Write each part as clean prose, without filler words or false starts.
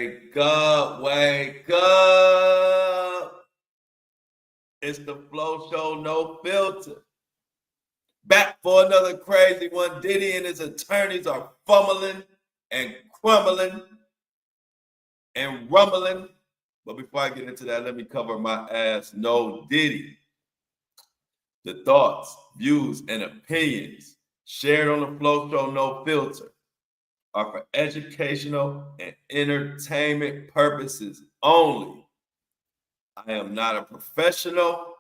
Wake up, wake up. It's the Flow Show, no filter. Back for another crazy one. Diddy and his attorneys are fumbling and crumbling and rumbling. But before I get into that, let me cover my ass. No Diddy. The thoughts, views, and opinions shared on the Flow Show, no filter, are for educational and entertainment purposes only. I am not a professional.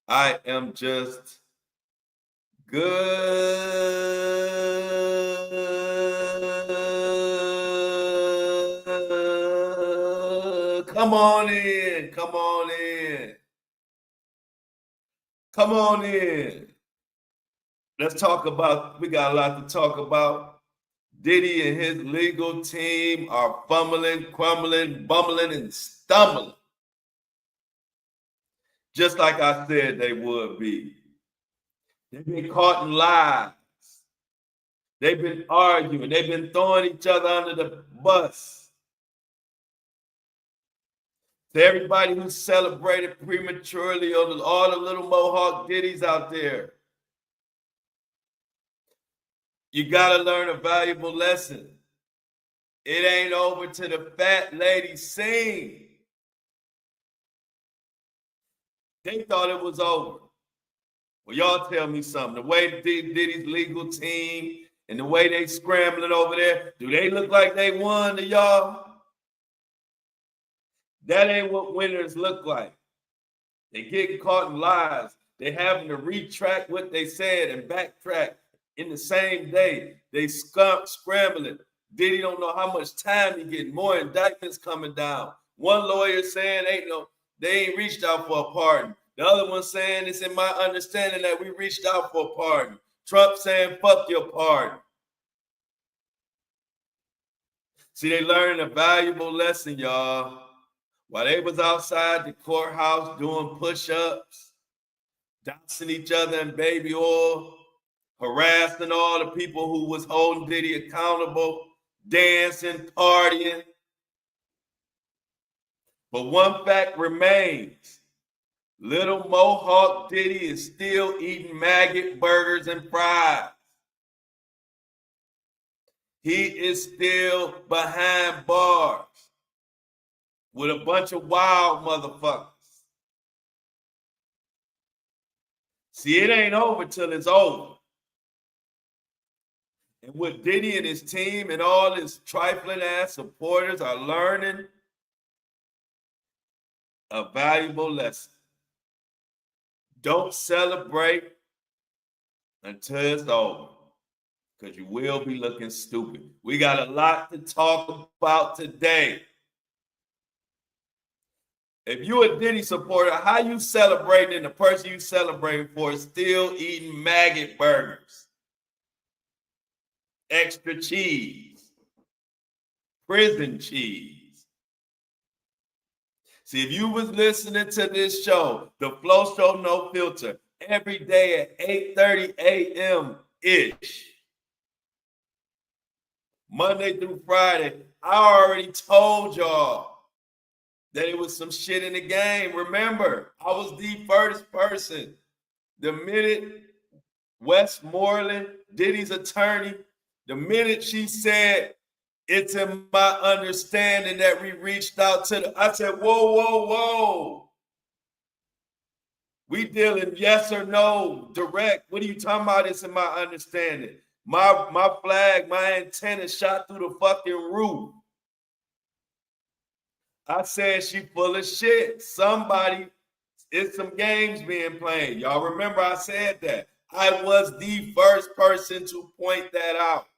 I am just good. Come on in. Come on in. Come on in. Let's talk about, we got a lot to talk about. Diddy and his legal team are fumbling, crumbling, bumbling, and stumbling. Just like I said they would be. They've been caught in lies. They've been arguing. They've been throwing each other under the bus. To everybody who celebrated prematurely, or all the little Mohawk Diddies out there, you got to learn a valuable lesson. It ain't over till the fat lady sing. They thought it was over. Well, y'all tell me something. The way Diddy's legal team and the way they scrambling over there, do they look like they won to y'all? That ain't what winners look like. They getting caught in lies. They having to retract what they said and backtrack in the same day. They scrambling. Diddy don't know how much time he getting. More indictments coming down. One lawyer saying they ain't reached out for a pardon. The other one saying it's in my understanding that we reached out for a pardon. Trump saying fuck your pardon. See, they learned a valuable lesson, y'all. While they was outside the courthouse doing push-ups, dousing each other in baby oil, harassing all the people who was holding Diddy accountable, dancing, partying. But one fact remains. Little Mohawk Diddy is still eating maggot burgers and fries. He is still behind bars with a bunch of wild motherfuckers. See, it ain't over till it's over. And what Diddy and his team and all his trifling ass supporters are learning, a valuable lesson. Don't celebrate until it's over, because you will be looking stupid. We got a lot to talk about today. If you a Diddy supporter, how you celebrating and the person you celebrating for is still eating maggot burgers, extra cheese, prison cheese. See, if you was listening to this show, the Flow Show No Filter, every day at 8:30 a.m.-ish, Monday through Friday, I already told y'all that it was some shit in the game. Remember, I was the first person. The minute Westmoreland, Diddy's attorney, the minute she said, it's in my understanding that we reached out to I said, whoa, whoa, whoa. We dealing yes or no, direct. What are you talking about? It's in my understanding. My flag, my antenna shot through the fucking roof. I said she full of shit. Somebody, it's some games being played. Y'all remember I said that. I was the first person to point that out.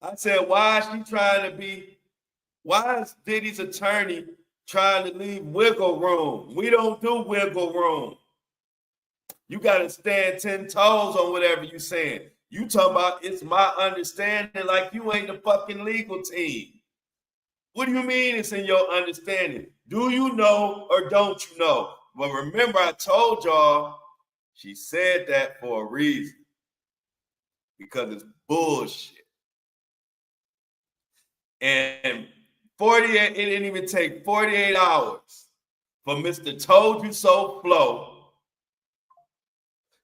I said, why is Diddy's attorney trying to leave wiggle room? We don't do wiggle room. You got to stand 10 toes on whatever you're saying. You talking about it's my understanding like you ain't the fucking legal team. What do you mean it's in your understanding? Do you know or don't you know? But remember, I told y'all she said that for a reason. because it's bullshit. And 48, it didn't even take 48 hours for Mr. Told You So Flow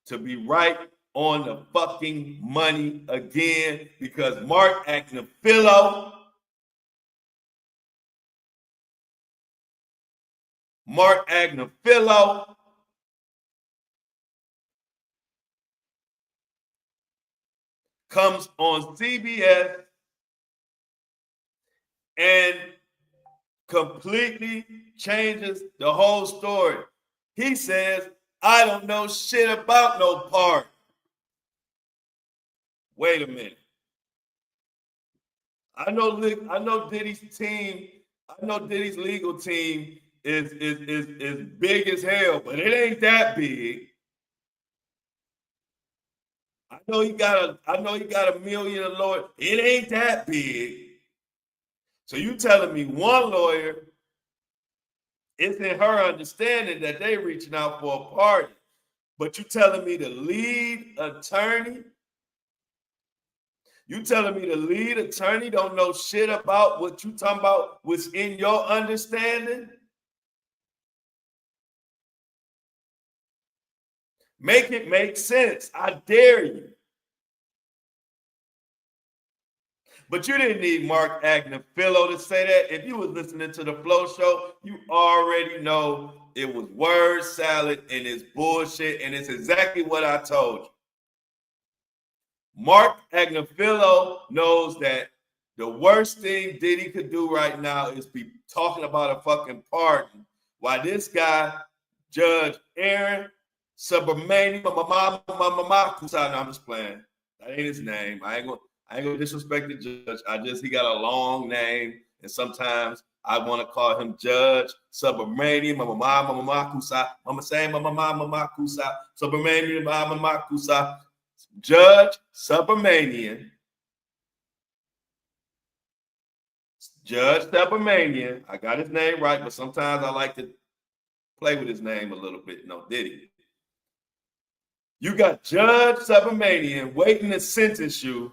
to be right on the fucking money again, because Mark Agnafilo comes on CBS and completely changes the whole story. He says, I don't know shit about no part. Wait a minute. I know Diddy's team, I know Diddy's legal team is big as hell, but it ain't that big. I know he got a million of lawyers. It ain't that big. So you telling me one lawyer, it's in her understanding that they reaching out for a pardon, but you telling me the lead attorney? You telling me the lead attorney don't know shit about what you talking about, what's in your understanding? Make it make sense. I dare you. But you didn't need Mark Agnafilo to say that. If you was listening to the Flow Show, you already know it was word salad and it's bullshit, and it's exactly what I told you. Mark Agnafilo knows that the worst thing Diddy could do right now is be talking about a fucking pardon, while this guy, Judge Aaron Subramanian, I'm just playing. That ain't his name. I ain't gonna disrespect the judge. He got a long name, and sometimes I want to call him Judge Subramanian, Subramanian, Judge Subramanian. Judge Subramanian. I got his name right, but sometimes I like to play with his name a little bit. No, Diddy. You got Judge Subramanian waiting to sentence you,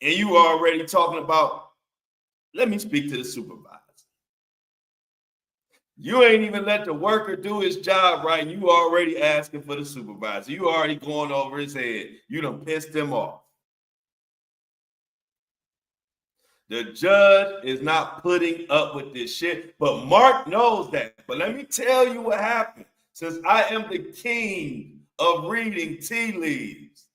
and you are already talking about, let me speak to the supervisor. You ain't even let the worker do his job right, and you already asking for the supervisor. You already going over his head. You done pissed him off. The judge is not putting up with this shit, but Mark knows that. But let me tell you what happened. Since I am the king of reading tea leaves.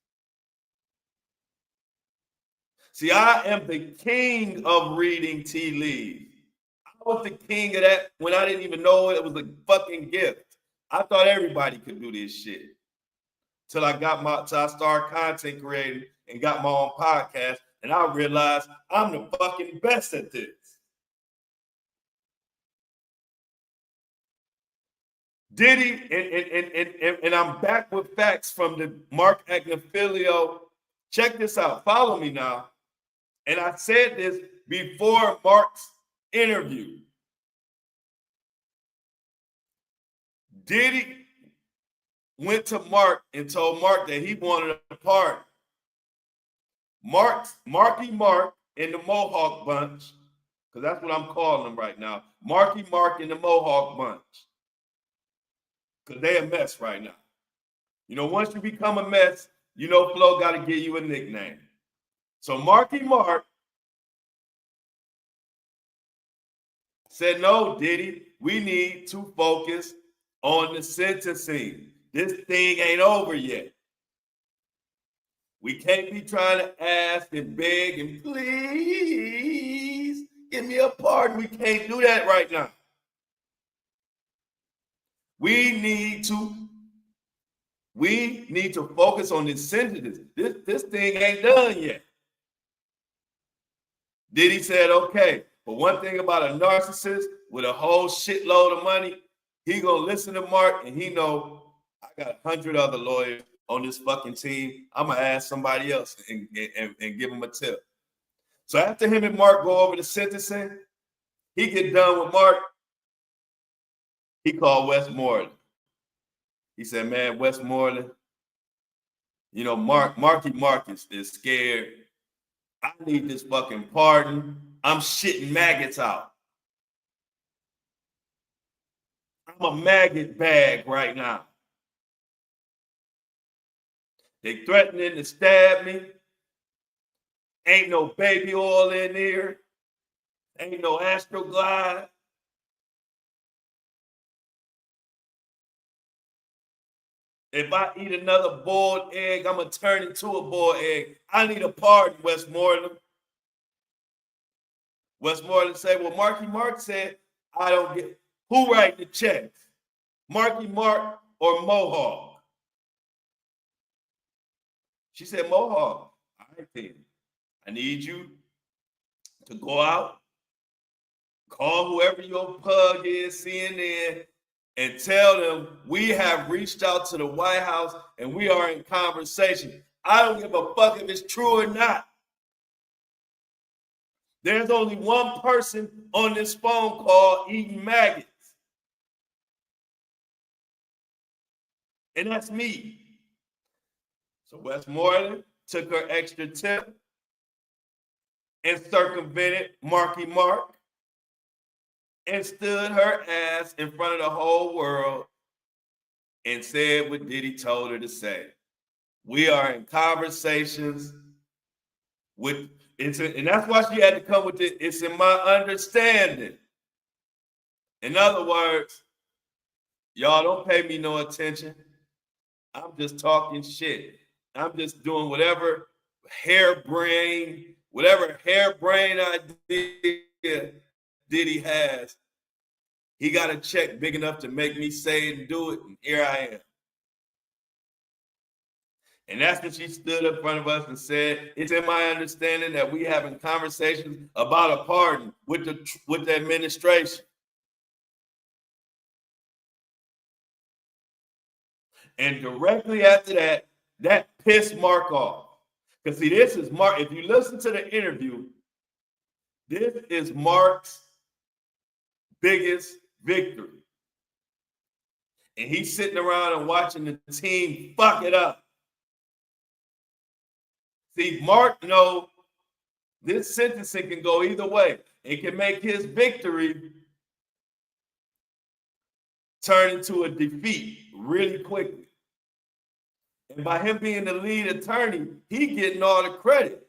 See, I am the king of reading tea leaves. I was the king of that when I didn't even know it was a fucking gift. I thought everybody could do this shit. Till I started content creating and got my own podcast, and I realized I'm the fucking best at this. Diddy, and I'm back with facts from the Mark Agnafilo. Check this out. Follow me now. And I said this before Mark's interview. Diddy went to Mark and told Mark that he wanted a pardon. Marky Mark and the Mohawk Bunch, because that's what I'm calling them right now. Marky Mark and the Mohawk Bunch. Because they a mess right now. You know, once you become a mess, you know Flo got to give you a nickname. So Marky Mark said, no, Diddy, we need to focus on the sentencing. This thing ain't over yet. We can't be trying to ask and beg and please give me a pardon. We can't do that right now. We need to focus on this sentence. This thing ain't done yet. Diddy said, okay, but one thing about a narcissist with a whole shitload of money, he gonna listen to Mark and he know I got 100 other lawyers on this fucking team. I'm gonna ask somebody else and give him a tip. So after him and Mark go over the sentencing, he get done with Mark. He called Westmoreland. He said, man, Westmoreland, You know, Marky Mark is scared. I need this fucking pardon. I'm shitting maggots out. I'm a maggot bag right now. They threatening to stab me. Ain't no baby oil in there. Ain't no Astroglide. If I eat another boiled egg, I'm going to turn into a boiled egg. I need a pardon, Westmoreland. Westmoreland said, well, Marky Mark said, I don't get, who write the checks? Marky Mark or Mohawk? She said, Mohawk. All right, then. I need you to go out, call whoever your pug is, CNN, and tell them we have reached out to the White House and we are in conversation. I don't give a fuck if it's true or not. There's only one person on this phone call eating maggots. And that's me. So Westmoreland took her extra tip and circumvented Marky Mark and stood her ass in front of the whole world and said what Diddy told her to say. We are in conversations with, and that's why she had to come with it. It's in my understanding. In other words, y'all don't pay me no attention. I'm just talking shit. I'm just doing whatever harebrained idea Diddy has. He got a check big enough to make me say it and do it, and here I am. And that's when she stood in front of us and said, it's in my understanding that we having conversations about a pardon with the administration. And directly after that, that pissed Mark off. Because see, this is Mark. If you listen to the interview, this is Mark's biggest victory. And he's sitting around and watching the team fuck it up. See, Mark knows this sentencing can go either way. It can make his victory turn into a defeat really quickly. And by him being the lead attorney, he getting all the credit.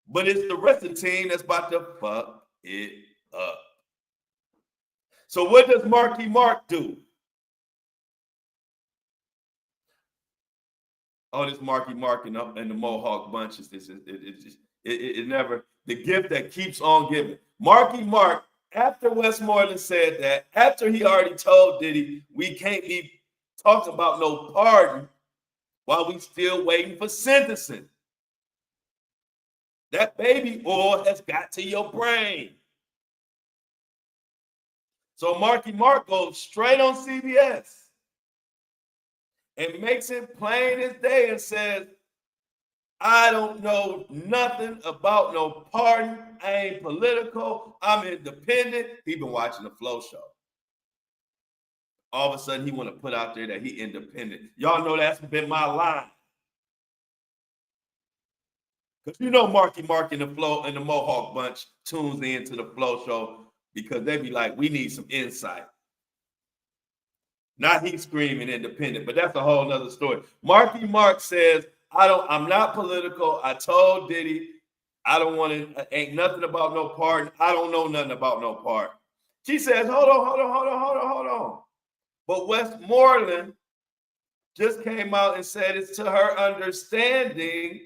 But it's the rest of the team that's about to fuck it up. So what does Marky Mark do? Oh, this Marky Mark and the Mohawk bunch is it never, the gift that keeps on giving. Marky Mark, after Westmoreland said that, after he already told Diddy we can't be talking about no pardon while we still waiting for sentencing. That baby oil has got to your brain. So Marky Mark goes straight on CBS and makes it plain as day and says, I don't know nothing about no pardon. I ain't political. I'm independent. He been watching the Flow Show. All of a sudden, he want to put out there that he independent. Y'all know that's been my line. Because you know Marky Mark and the Flow and the Mohawk bunch tunes into the Flow Show because they be like, we need some insight. Not he screaming independent, but that's a whole nother story. Marky Mark says, I'm not political. I told Diddy, I don't want to, ain't nothing about no pardon. I don't know nothing about no pardon. She says, hold on. But Westmoreland just came out and said it's to her understanding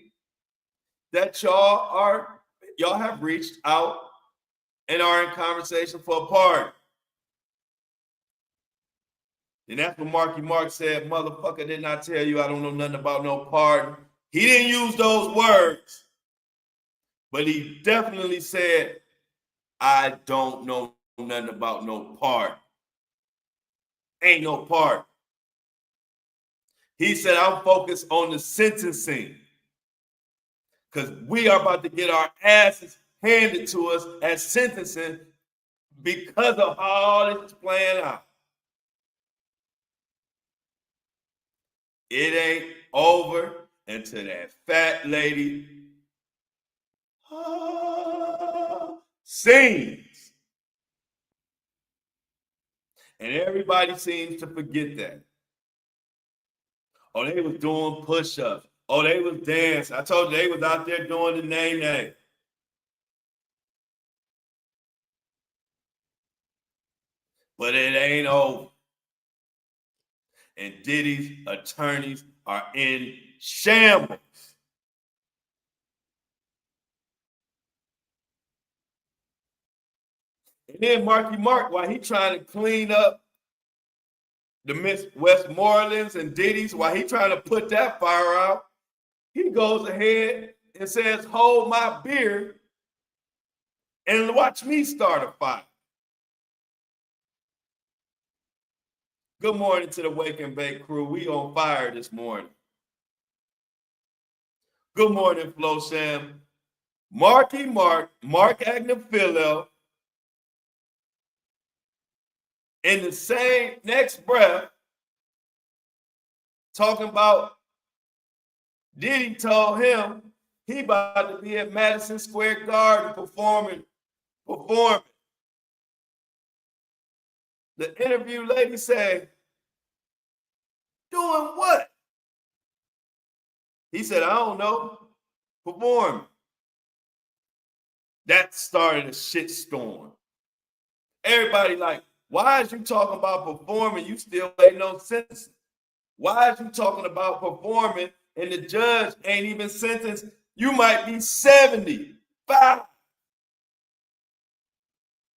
that y'all have reached out and are in conversation for a pardon. And that's when Marky Mark said, motherfucker, didn't I tell you I don't know nothing about no pardon? He didn't use those words, but he definitely said, I don't know nothing about no pardon. Ain't no pardon. He said, I'm focused on the sentencing because we are about to get our asses handed to us at sentencing because of how this is playing out. It ain't over until that fat lady sings. And everybody seems to forget that. Oh, they was doing push-ups. Oh, they was dancing. I told you they was out there doing the nay-nay. But it ain't over. And Diddy's attorneys are in shambles. And then Marky Mark, while he trying to clean up the Miss Westmorelands and Diddy's, while he trying to put that fire out, he goes ahead and says, hold my beer and watch me start a fire. Good morning to the Wake and Bake crew. We on fire this morning. Good morning, Flo Sam. Marky Mark, Mark Agnafilo, in the same next breath, talking about Diddy told him he about to be at Madison Square Garden performing. The interview lady said, doing what? He said, I don't know, performing. That started a shitstorm. Everybody like, why is you talking about performing? You still ain't no sentencing. Why is you talking about performing and the judge ain't even sentenced? You might be 75.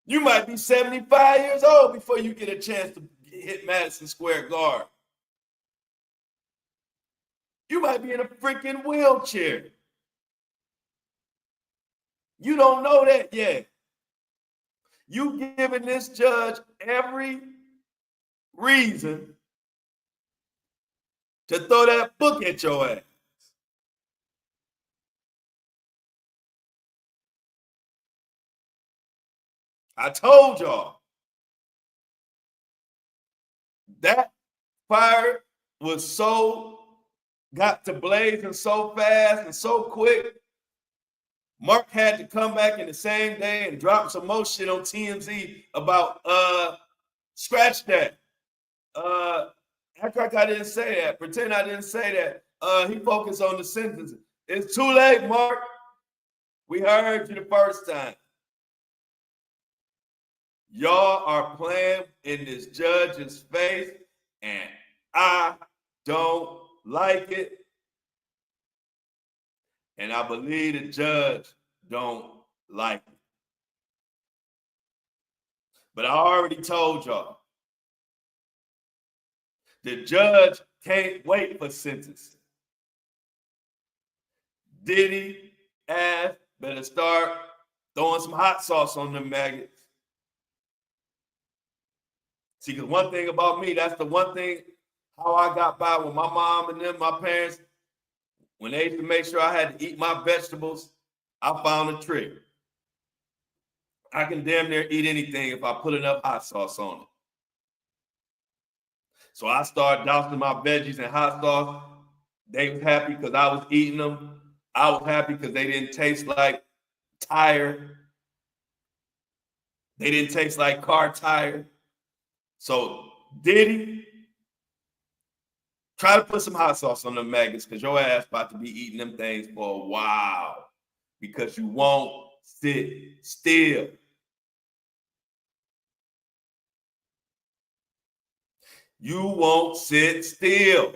You might be 75 years old before you get a chance to hit Madison Square Garden. You might be in a freaking wheelchair. You don't know that yet. You giving this judge every reason to throw that book at your ass. I told y'all that fire was got to blazing so fast and so quick. Mark had to come back in the same day and drop some more shit on TMZ about scratch that. Act like I didn't say that. Pretend I didn't say that. He focused on the sentencing. It's too late, Mark. We heard you the first time. Y'all are playing in this judge's face, and I don't like it. And I believe the judge don't like it. But I already told y'all, the judge can't wait for sentencing. Diddy ass better start throwing some hot sauce on them maggots. See, because one thing about me, that's the one thing how I got by with my mom and them, my parents, when they used to make sure I had to eat my vegetables, I found a trick. I can damn near eat anything if I put enough hot sauce on it. So I started dousing my veggies in hot sauce. They was happy because I was eating them. I was happy because they didn't taste like tire. They didn't taste like car tire. So Diddy, try to put some hot sauce on them maggots because your ass about to be eating them things for a while because you won't sit still. You won't sit still.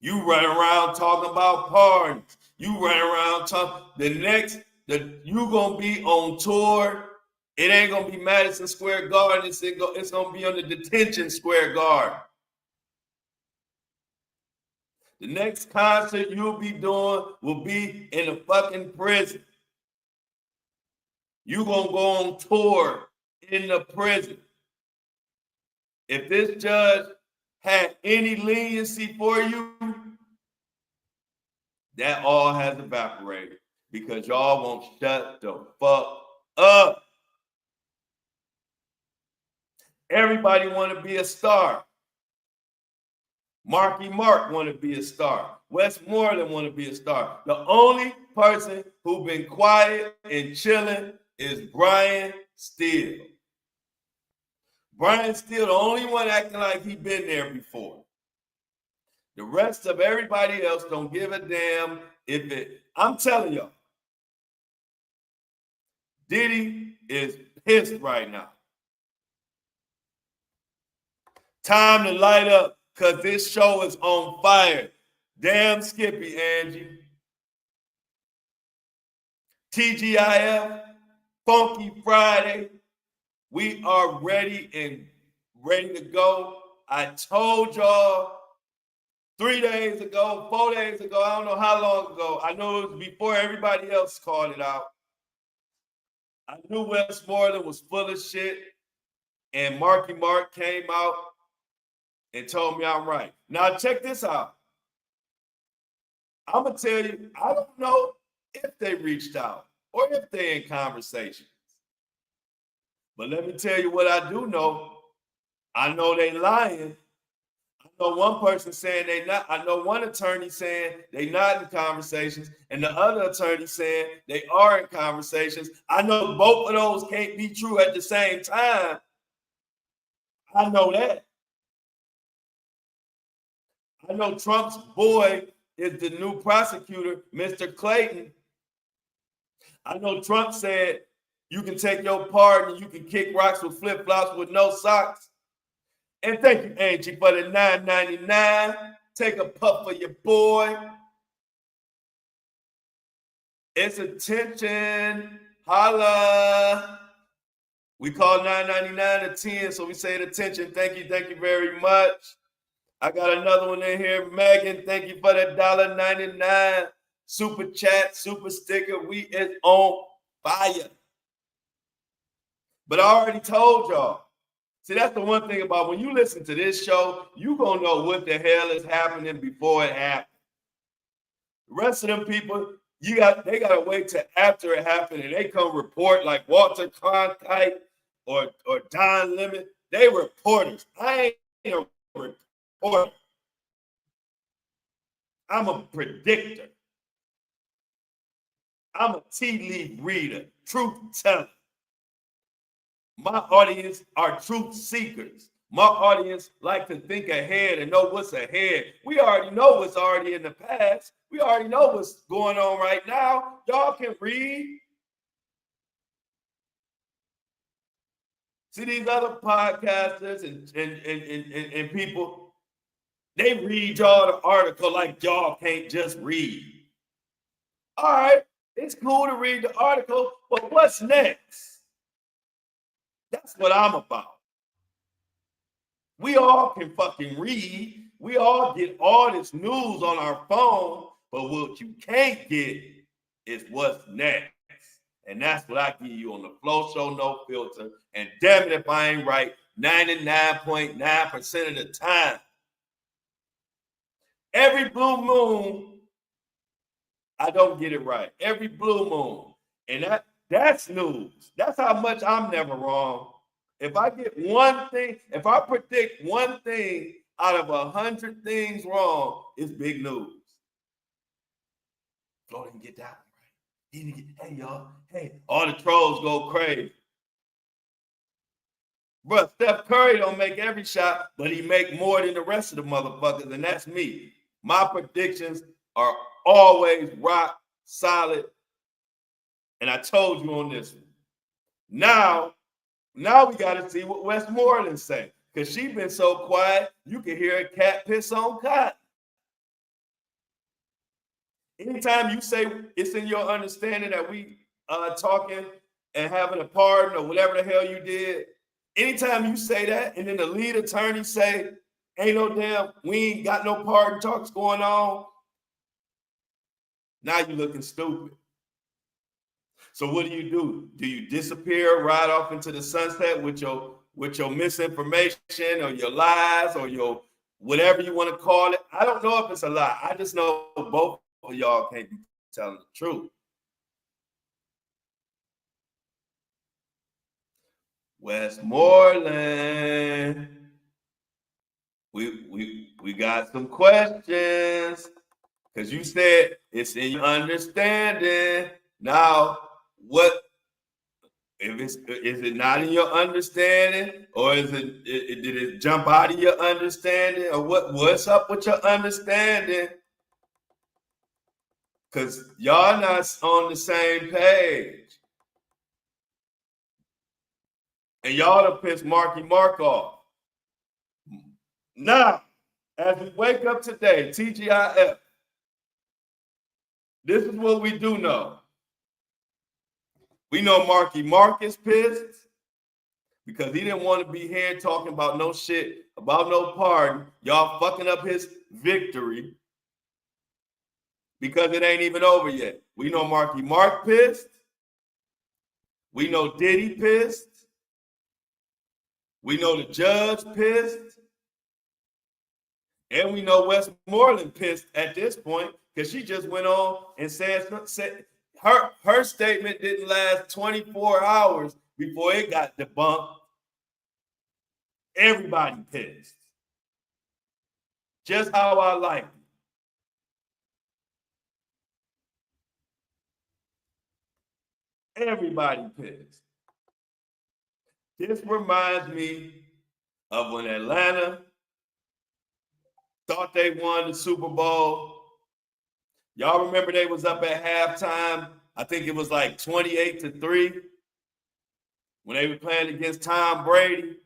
You run around talking about parties. You run around talking. You gonna be on tour. It ain't gonna be Madison Square Garden. It's gonna be on the detention square garden. The next concert you'll be doing will be in a fucking prison. You gonna go on tour in the prison. If this judge had any leniency for you, that all has evaporated because y'all won't shut the fuck up. Everybody want to be a star. Marky Mark want to be a star. Westmoreland want to be a star. The only person who been quiet and chilling is Brian Steele. Brian Steele, the only one acting like he been there before. The rest of everybody else don't give a damn if it. I'm telling y'all, Diddy is pissed right now. Time to light up because this show is on fire. Damn Skippy, Angie. TGIF, Funky Friday. We are ready to go. I told y'all 3 days ago, 4 days ago, I don't know how long ago. I know it was before everybody else called it out. I knew Westmoreland was full of shit, and Marky Mark came out and told me I'm right. Now check this out. I'm gonna tell you, I don't know if they reached out or if they're in conversations. But let me tell you what I do know. I know they lying. I know one person saying they not. I know one attorney saying they not in conversations, and the other attorney saying they are in conversations. I know both of those can't be true at the same time. I know that. I know Trump's boy is the new prosecutor, Mr. Clayton. I know Trump said you can take your pardon and you can kick rocks with flip-flops with no socks. And thank you, Angie, for the $9.99. Take a puff for your boy. It's attention. Holla. We call $9.99 a 10, so we say it attention. Thank you very much. I got another one in here. Megan, thank you for the $1.99. Super chat, super sticker. We is on fire. But I already told y'all. See, that's the one thing about when you listen to this show, you gonna know what the hell is happening before it happens. The rest of them people, they gotta wait till after it happened and they come report like Walter Cronkite or Don Lemon. They reporters. I ain't a reporter. I'm a predictor. I'm a tea leaf reader, truth teller. My audience are truth seekers. My audience like to think ahead and know what's ahead. We already know what's already in the past. We already know what's going on right now. Y'all can read. See, these other podcasters and people, they read y'all the article like y'all can't just read. All right, it's cool to read the article, but what's next? That's what I'm about. We all can fucking read. We all get all this news on our phone, but what you can't get is what's next. And that's what I give you on the Flow Show No Filter. And damn it if I ain't right 99.9% of the time. Every blue moon, I don't get it right. Every blue moon. And that's news. That's how much I'm never wrong. If I get one thing, if I predict one thing out of 100 things wrong, it's big news. Flo didn't get that one right. He didn't get, hey, y'all, hey, all the trolls go crazy. But Steph Curry don't make every shot, but he make more than the rest of the motherfuckers, and that's me. My predictions are always rock solid. And I told you on this one. Now we got to see what Westmoreland say. Because she been so quiet, you can hear a cat piss on cotton. Anytime you say it's in your understanding that we talking and having a pardon or whatever the hell you did, anytime you say that and then the lead attorney say, ain't no damn, we ain't got no pardon talks going on, now you looking stupid. So what do? Do you disappear, ride off into the sunset with your misinformation or your lies or your whatever you want to call it? I don't know if it's a lie. I just know both of y'all can't be telling the truth. Westmoreland. We got some questions because you said it's in your understanding. Now, what if is it not in your understanding, or did it jump out of your understanding, or what's up with your understanding? Because y'all not on the same page, and y'all have pissed Marky Mark off. Now, as we wake up today, TGIF, this is what we do know. We know Marky Mark is pissed because he didn't want to be here talking about no shit, about no pardon. Y'all fucking up his victory because it ain't even over yet. We know Marky Mark pissed. We know Diddy pissed. We know the judge pissed. And we know Westmoreland pissed at this point because she just went on and said her statement didn't last 24 hours before it got debunked. Everybody pissed. Just how I like it. Everybody pissed. This reminds me of when Atlanta thought they won the Super Bowl. Y'all remember they was up at halftime. I think it was like 28-3 when they were playing against Tom Brady.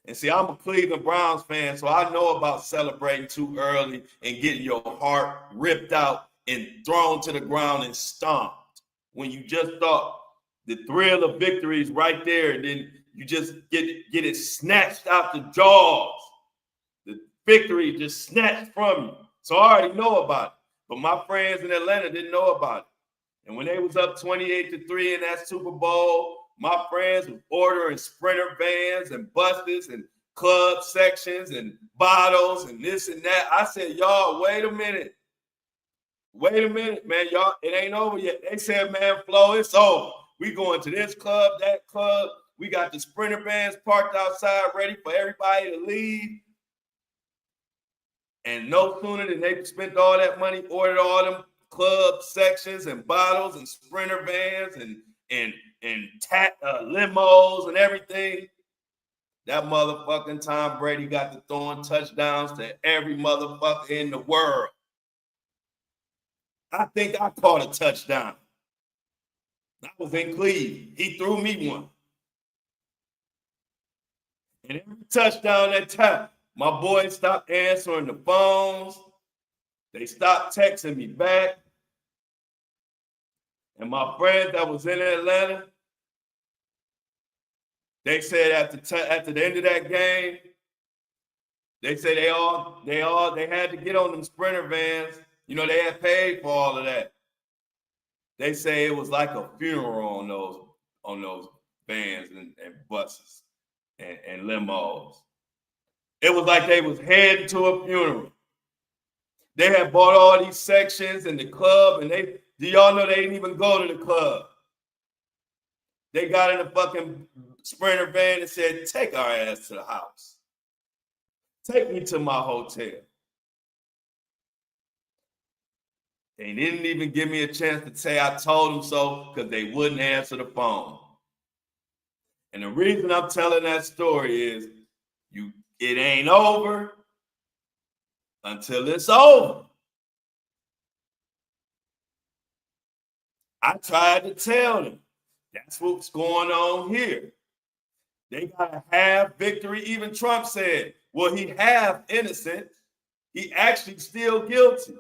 And see, I'm a Cleveland Browns fan, so I know about celebrating too early and getting your heart ripped out and thrown to the ground and stomped when you just thought the thrill of victory is right there, and then you just get it snatched out the jaws. The victory just snatched from you. So I already know about it. But my friends in Atlanta didn't know about it. And when they was up 28-3 in that Super Bowl, my friends was ordering Sprinter vans and buses and club sections and bottles and this and that. I said, y'all, wait a minute. Wait a minute, man. Y'all, it ain't over yet. They said, man, Flo, it's over. We going to this club, that club. We got the Sprinter vans parked outside ready for everybody to leave. And no sooner than they spent all that money, ordered all them club sections and bottles and Sprinter vans and limos and everything, that motherfucking Tom Brady got to throwing touchdowns to every motherfucker in the world. I think I caught a touchdown. I was in Cleveland. He threw me one. And every touchdown that time, my boys stopped answering the phones. They stopped texting me back. And my friends that was in Atlanta, they said at the end of that game, they said they had to get on them Sprinter vans. You know, they had paid for all of that. They say it was like a funeral on those vans and buses and limos. It was like they was heading to a funeral. They had bought all these sections in the club, and do y'all know they didn't even go to the club? They got in a fucking Sprinter van and said, take our ass to the house. Take me to my hotel. They didn't even give me a chance to say I told them so because they wouldn't answer the phone. And the reason I'm telling that story is it ain't over until it's over. I tried to tell them that's what's going on here. They got a half victory. Even Trump said, well, he half innocent. He actually still guilty.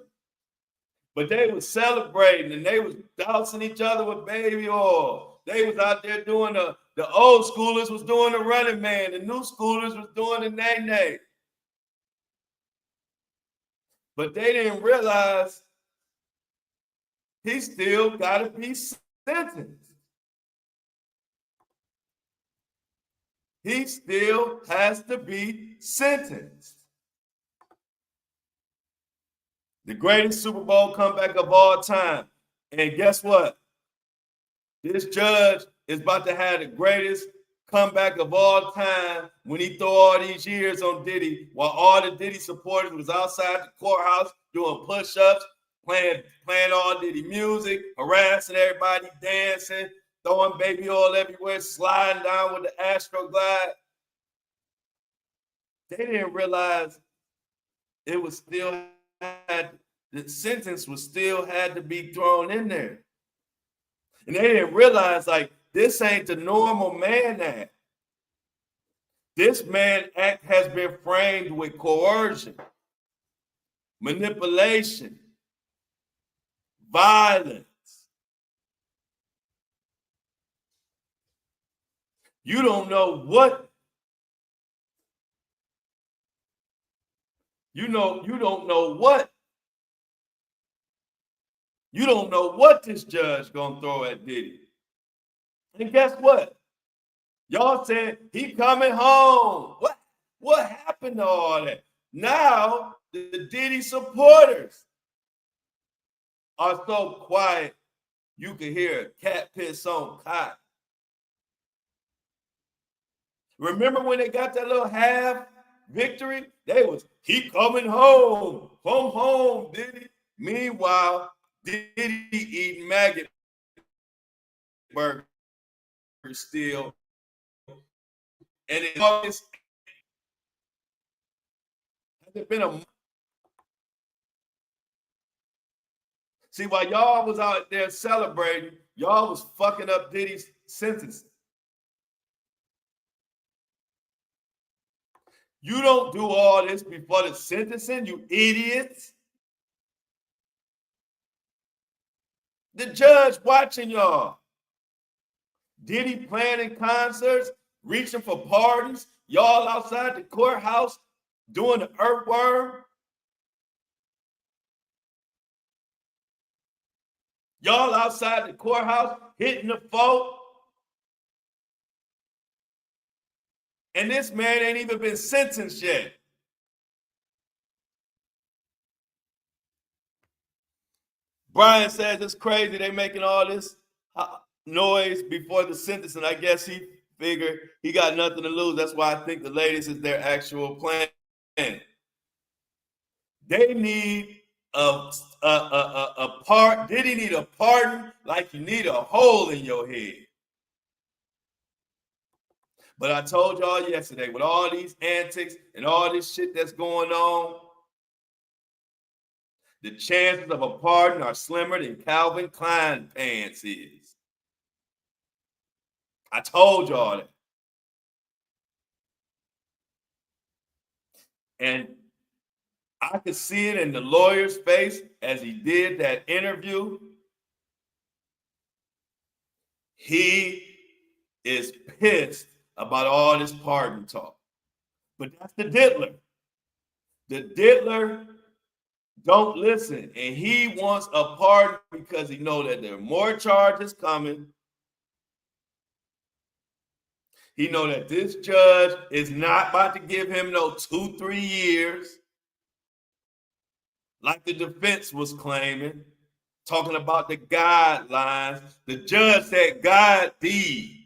But they was celebrating and they was dousing each other with baby oil. They was out there doing the old schoolers was doing the running man. The new schoolers was doing the nay-nay. But they didn't realize he still got to be sentenced. He still has to be sentenced. The greatest Super Bowl comeback of all time. And guess what? This judge is about to have the greatest comeback of all time when he threw all these years on Diddy while all the Diddy supporters was outside the courthouse doing push-ups, playing all Diddy music, harassing everybody, dancing, throwing baby oil everywhere, sliding down with the Astroglide. They didn't realize it was still the sentence was still had to be thrown in there. And they didn't realize, like, this ain't the normal man act. This man act has been framed with coercion, manipulation, violence. You don't know what. You don't know what. You don't know what this judge gonna throw at Diddy. And guess what? Y'all said he coming home. What happened to all that? Now the Diddy supporters are so quiet you can hear a cat piss on cotton. Remember when they got that little half victory? They was, he coming home. Come home, Diddy. Meanwhile, Diddy eating maggot burgers still. And it always has been a. See, while y'all was out there celebrating, y'all was fucking up Diddy's sentences. You don't do all this before the sentencing, you idiots. The judge watching y'all. Diddy planning concerts, reaching for parties, y'all outside the courthouse doing the earthworm. Y'all outside the courthouse hitting the folk. And this man ain't even been sentenced yet. Brian says it's crazy they making all this noise before the sentence, and I guess he figured he got nothing to lose. That's why I think the ladies is their actual plan. They need a part. Diddy need a pardon like you need a hole in your head. But I told y'all yesterday, with all these antics and all this shit that's going on, the chances of a pardon are slimmer than Calvin Klein pants is. I told y'all that. And I could see it in the lawyer's face as he did that interview. He is pissed about all this pardon talk. But that's the diddler. The diddler don't listen, and he wants a pardon because he knows that there are more charges coming. He knows that this judge is not about to give him no 2-3 years like the defense was claiming, talking about the guidelines. The judge said, "God these.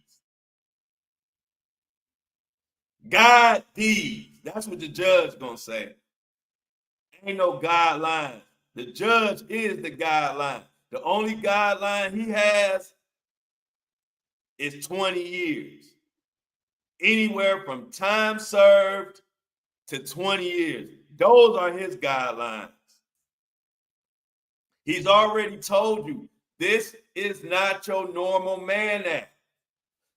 God these." That's what the judge gonna say. Ain't no guideline. The judge is the guideline. The only guideline he has is 20 years. Anywhere from time served to 20 years. Those are his guidelines. He's already told you this is not your normal man act.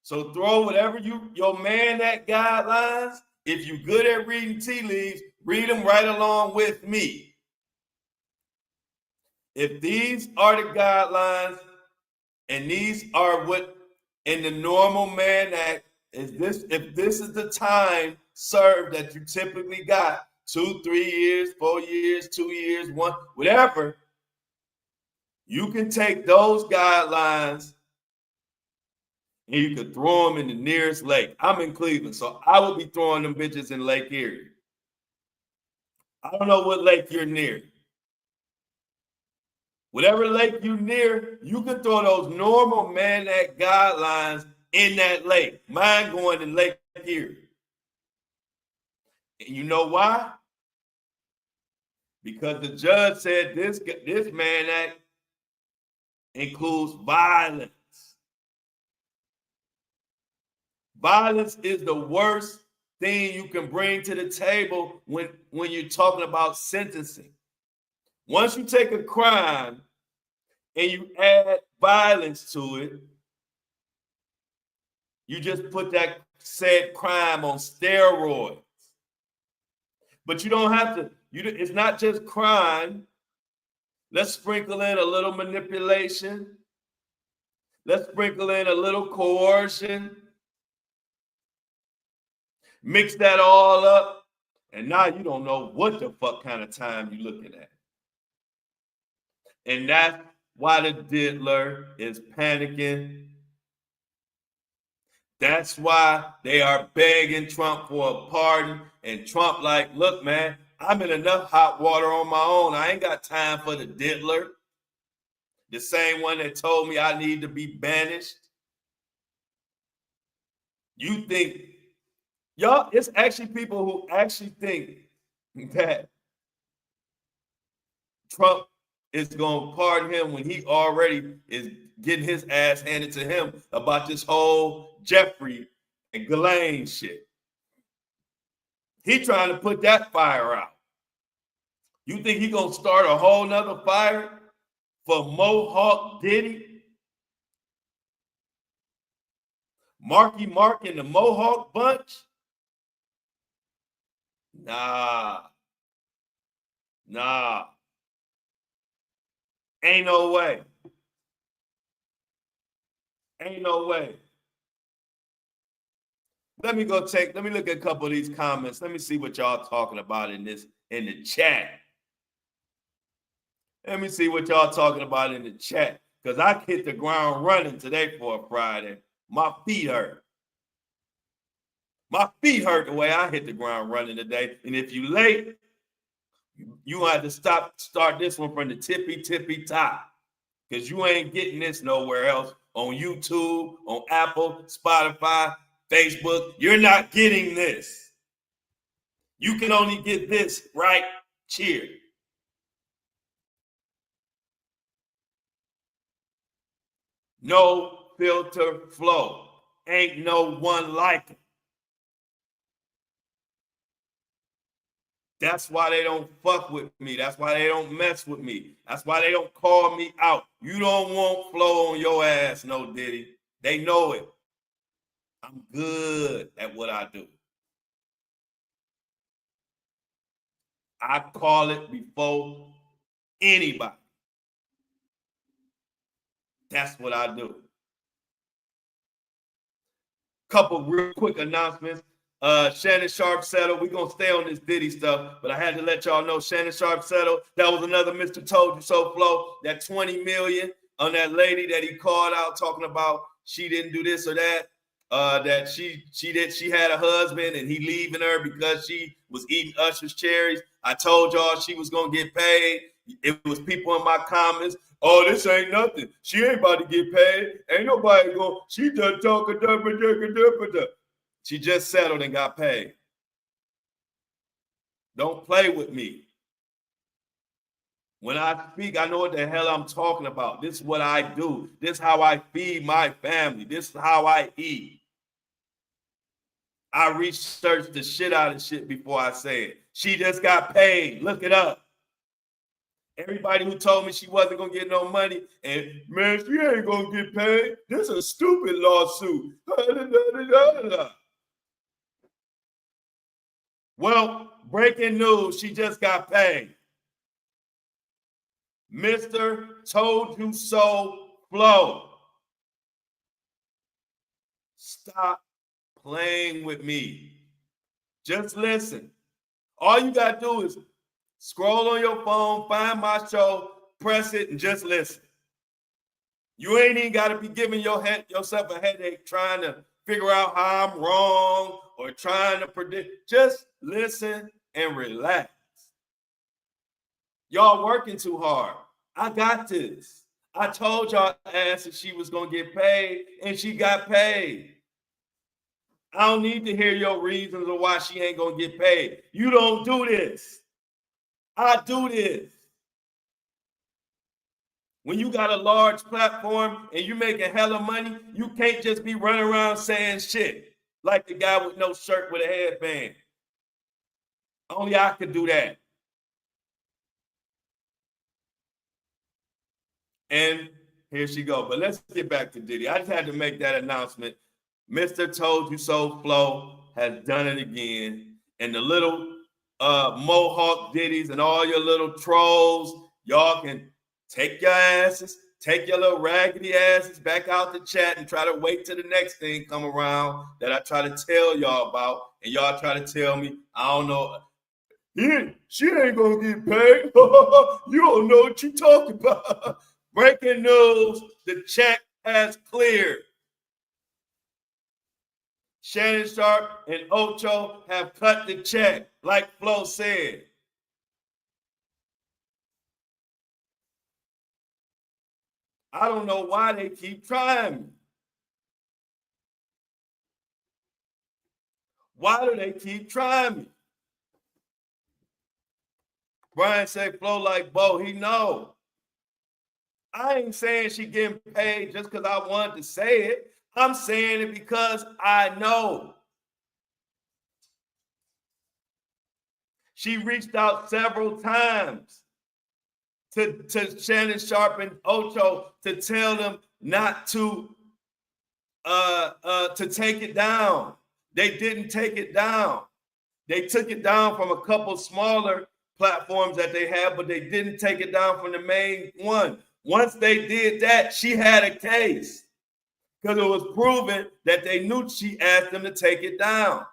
So throw whatever your man act guidelines. If you're good at reading tea leaves, read them right along with me. If these are the guidelines and these are what in the normal man act is this, if this is the time served that you typically got, 2, 3 years, 4 years, 2 years, 1, whatever, you can take those guidelines and you could throw them in the nearest lake. I'm in Cleveland, so I would be throwing them bitches in Lake Erie. I don't know what lake you're near. Whatever lake you're near, you can throw those normal man act guidelines in that lake. Mine going in Lake Erie. And you know why? Because the judge said this Mann Act includes violence. Violence is the worst thing you can bring to the table when you're talking about sentencing. Once you take a crime and you add violence to it, you just put that said crime on steroids. But you don't have to, it's not just crime. Let's sprinkle in a little manipulation. Let's sprinkle in a little coercion. Mix that all up, and now you don't know what the fuck kind of time you're looking at. And that's why the diddler is panicking. That's why they are begging Trump for a pardon. And Trump like, look, man, I'm in enough hot water on my own. I ain't got time for the diddler. The same one that told me I need to be banished. You think, y'all, it's actually people who actually think that Trump is going to pardon him when he already is getting his ass handed to him about this whole Jeffrey and Ghislaine shit. He trying to put that fire out. You think he going to start a whole nother fire for Mohawk Diddy? Marky Mark and the Mohawk bunch? Nah. Ain't no way. Ain't no way. Let me look at a couple of these comments. Let me see what y'all talking about in the chat. Let me see what y'all talking about in the chat. Because I hit the ground running today for a Friday. My feet hurt. My feet hurt the way I hit the ground running today. And if you late, you have to start this one from the tippy top. Because you ain't getting this nowhere else. On YouTube, on Apple, Spotify, Facebook. You're not getting this. You can only get this right here. No filter flow. Ain't no one like it. That's why they don't fuck with me. That's why they don't mess with me. That's why they don't call me out. You don't want flow on your ass, no Diddy. They know it. I'm good at what I do. I call it before anybody. That's what I do. Couple real quick announcements. Shannon Sharpe settled. We're going to stay on this Diddy stuff, but I had to let y'all know Shannon Sharpe settled. That was another Mr. Told You So flow. That $20 million on that lady that he called out talking about she didn't do this or that. That she had a husband and he leaving her because she was eating Usher's cherries. I told y'all she was going to get paid. It was people in my comments. Oh, this ain't nothing. She ain't about to get paid. Ain't nobody going. She just talking. She just settled and got paid. Don't play with me. When I speak, I know what the hell I'm talking about. This is what I do. This is how I feed my family. This is how I eat. I research the shit out of shit before I say it. She just got paid. Look it up. Everybody who told me she wasn't going to get no money, and man, she ain't going to get paid. This is a stupid lawsuit. Well, breaking news, she just got paid. Mr. Told You So flow. Stop playing with me. Just listen. All you got to do is scroll on your phone, find my show, press it, and just listen. You ain't even got to be giving yourself a headache trying to figure out how I'm wrong or trying to predict. Just listen and relax. Y'all working too hard. I got this. I told y'all asses she was gonna get paid, and she got paid. I don't need to hear your reasons of why she ain't gonna get paid. You don't do this. I do this. When you got a large platform and you making hella money, you can't just be running around saying shit like the guy with no shirt with a headband. Only I could do that. And here she go. But let's get back to Diddy. I just had to make that announcement. Mr. Told You So Flow has done it again. And the little Mohawk Diddies and all your little trolls, y'all can take your asses, take your little raggedy asses back out the chat and try to wait till the next thing come around that I try to tell y'all about. And y'all try to tell me, I don't know. She ain't gonna get paid. You don't know what you talking about. Breaking news, the check has cleared. Shannon Sharpe and Ocho have cut the check, like Flo said. I don't know why they keep trying me. Why do they keep trying me? Brian said Flo like Bo, he know. I ain't saying she getting paid just because I wanted to say it. I'm saying it because I know. She reached out several times to Shannon Sharpe and Ocho to tell them not to take it down. They didn't take it down. They took it down from a couple smaller platforms that they have, but they didn't take it down from the main one. Once they did that, she had a case because it was proven that they knew she asked them to take it down.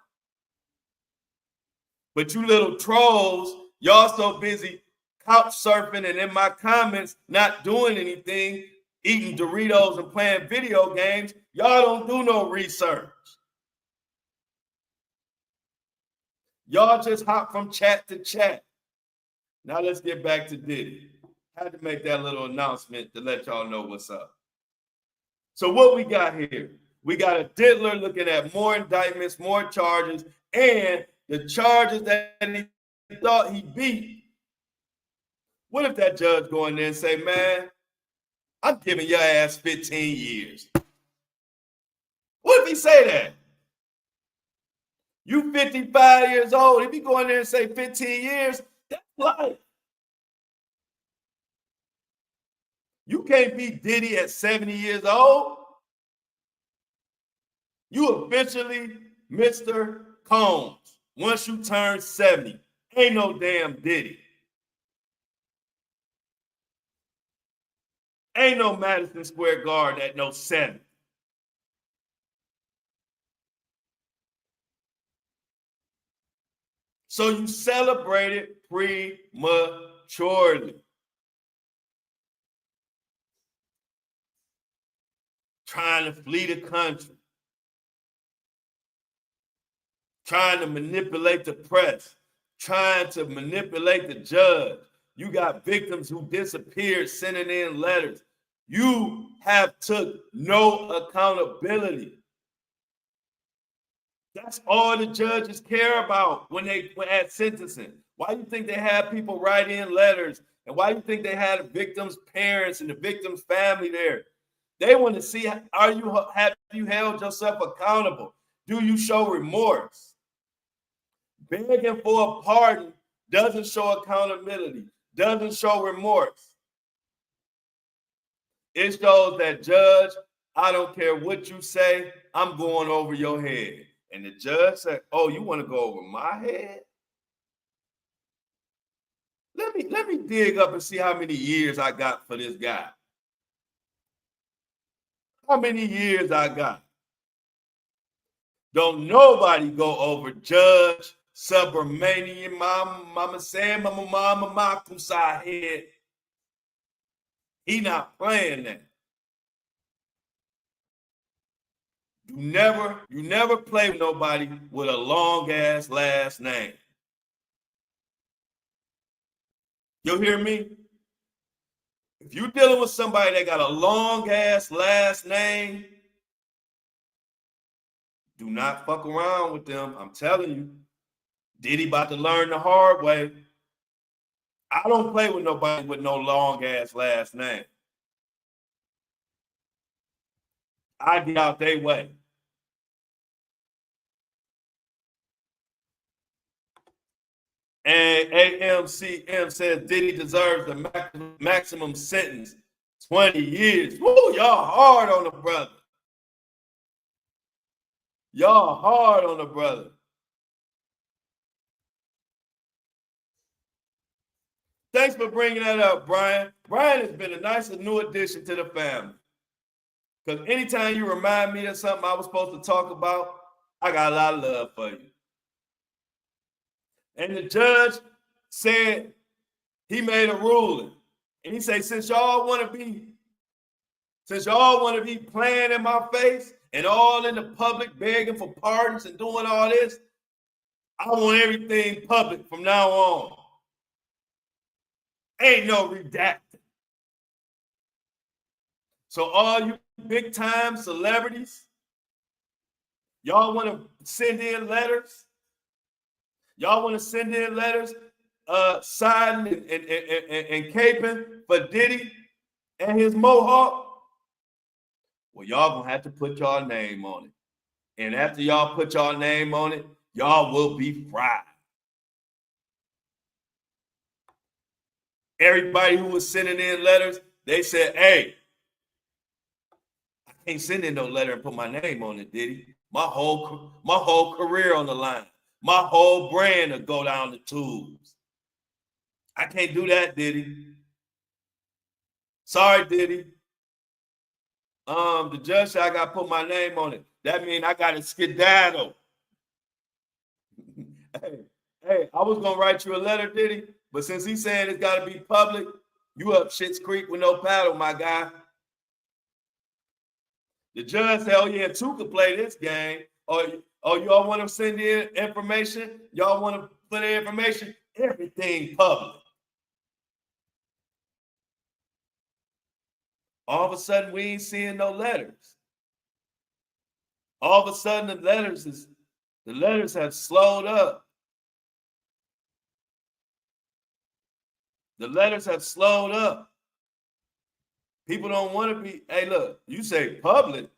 But you little trolls, y'all so busy couch surfing and in my comments not doing anything, eating Doritos and playing video games. Y'all don't do no research. Y'all just hop from chat to chat. Now let's get back to Diddy. I had to make that little announcement to let y'all know what's up. So what we got here? We got a diddler looking at more indictments, more charges, and the charges that he thought he beat. What if that judge go in there and say, man, I'm giving your ass 15 years? What if he say that? You 55 years old. If he go in there and say 15 years, that's life. You can't beat Diddy at 70 years old. You officially Mr. Combs once you turn 70. Ain't no damn Diddy. Ain't no Madison Square Garden at no 70. So you celebrated prematurely. Trying to flee the country. Trying to manipulate the press. Trying to manipulate the judge. You got victims who disappeared sending in letters. You have took no accountability. That's all the judges care about when at sentencing. Why do you think they have people write in letters? And why do you think they had the victim's parents and the victim's family there? They want to see, have you held yourself accountable? Do you show remorse? Begging for a pardon doesn't show accountability, doesn't show remorse. It shows that, judge, I don't care what you say, I'm going over your head. And the judge said, oh, you want to go over my head? Let me dig up and see how many years I got for this guy. How many years I got? Don't nobody go over Judge Subramanian Mama Sam Mama Makusai head. He not playing that. You never play with nobody with a long ass last name. You hear me? If you're dealing with somebody that got a long ass last name, do not fuck around with them. I'm telling you. Diddy about to learn the hard way. I don't play with nobody with no long ass last name. I get out their way. And AMCM says Diddy deserves the maximum sentence, 20 years. Woo, y'all hard on the brother. Y'all hard on the brother. Thanks for bringing that up, Brian. Brian has been a nice new addition to the family. Because anytime you remind me of something I was supposed to talk about, I got a lot of love for you. And the judge said he made a ruling. And he said, since y'all want to be playing in my face and all in the public begging for pardons and doing all this, I want everything public from now on. Ain't no redacting. So all you big time celebrities, y'all want to send in letters? Y'all want to send in letters signing and caping for Diddy and his mohawk? Well, y'all gonna have to put y'all name on it. And after y'all put y'all name on it, y'all will be fried. Everybody who was sending in letters, they said, hey, I can't send in no letter and put my name on it, Diddy. My whole career on the line. My whole brand will go down the tubes. I can't do that, Diddy. Sorry, Diddy. The judge said I got to put my name on it. That means I got to skedaddle. hey, I was going to write you a letter, Diddy, but since he's saying it's got to be public, you up Schitt's Creek with no paddle, my guy. The judge said, oh, yeah, two could play this game. Oh, y'all want to send in information? Y'all want to put in information? Everything public. All of a sudden, we ain't seeing no letters. All of a sudden, the letters have slowed up. The letters have slowed up. People don't want to be, hey, look, you say public.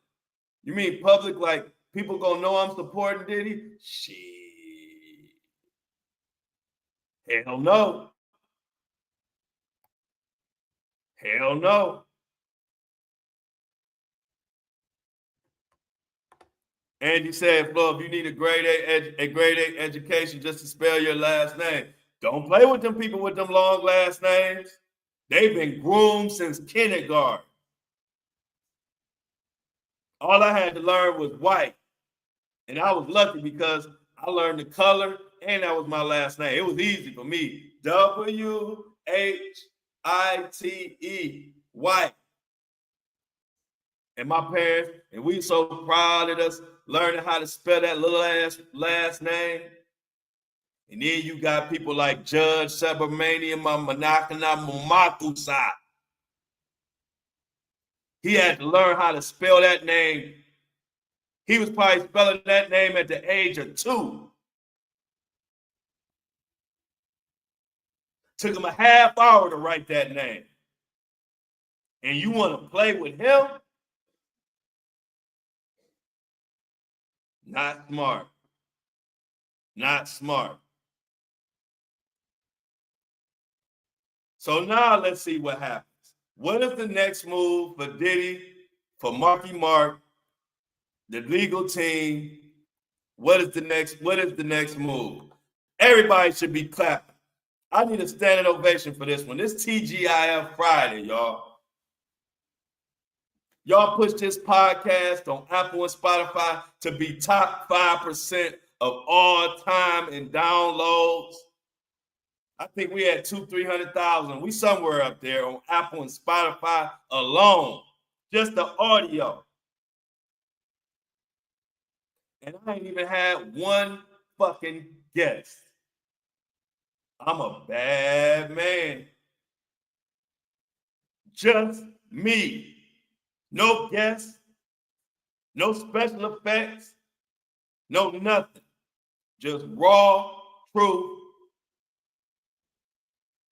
You mean public like people gonna know I'm supporting Diddy? Shit. Hell no. Hell no. Andy said, Flo, if you need a grade A education just to spell your last name, don't play with them people with them long last names. They've been groomed since kindergarten. All I had to learn was white. And I was lucky because I learned the color and that was my last name. It was easy for me. W-H-I-T-E, white. And my parents, and we so proud of us learning how to spell that little ass last name. And then you got people like Judge Subramanian Manakana Mumakusa. He had to learn how to spell that name. He was probably spelling that name at the age of 2. Took him a half hour to write that name. And you want to play with him? Not smart. Not smart. So now let's see what happens. What is the next move for Diddy, for Marky Mark, the legal team? What is the next move? Everybody should be clapping. I need a standing ovation for this one. This TGIF Friday, y'all. Y'all push this podcast on Apple and Spotify to be top 5% of all time in downloads. I think we had 200,000-300,000. We somewhere up there on Apple and Spotify alone. Just the audio. And I ain't even had one fucking guest. I'm a bad man. Just me. No guests, no special effects, no nothing. Just raw truth.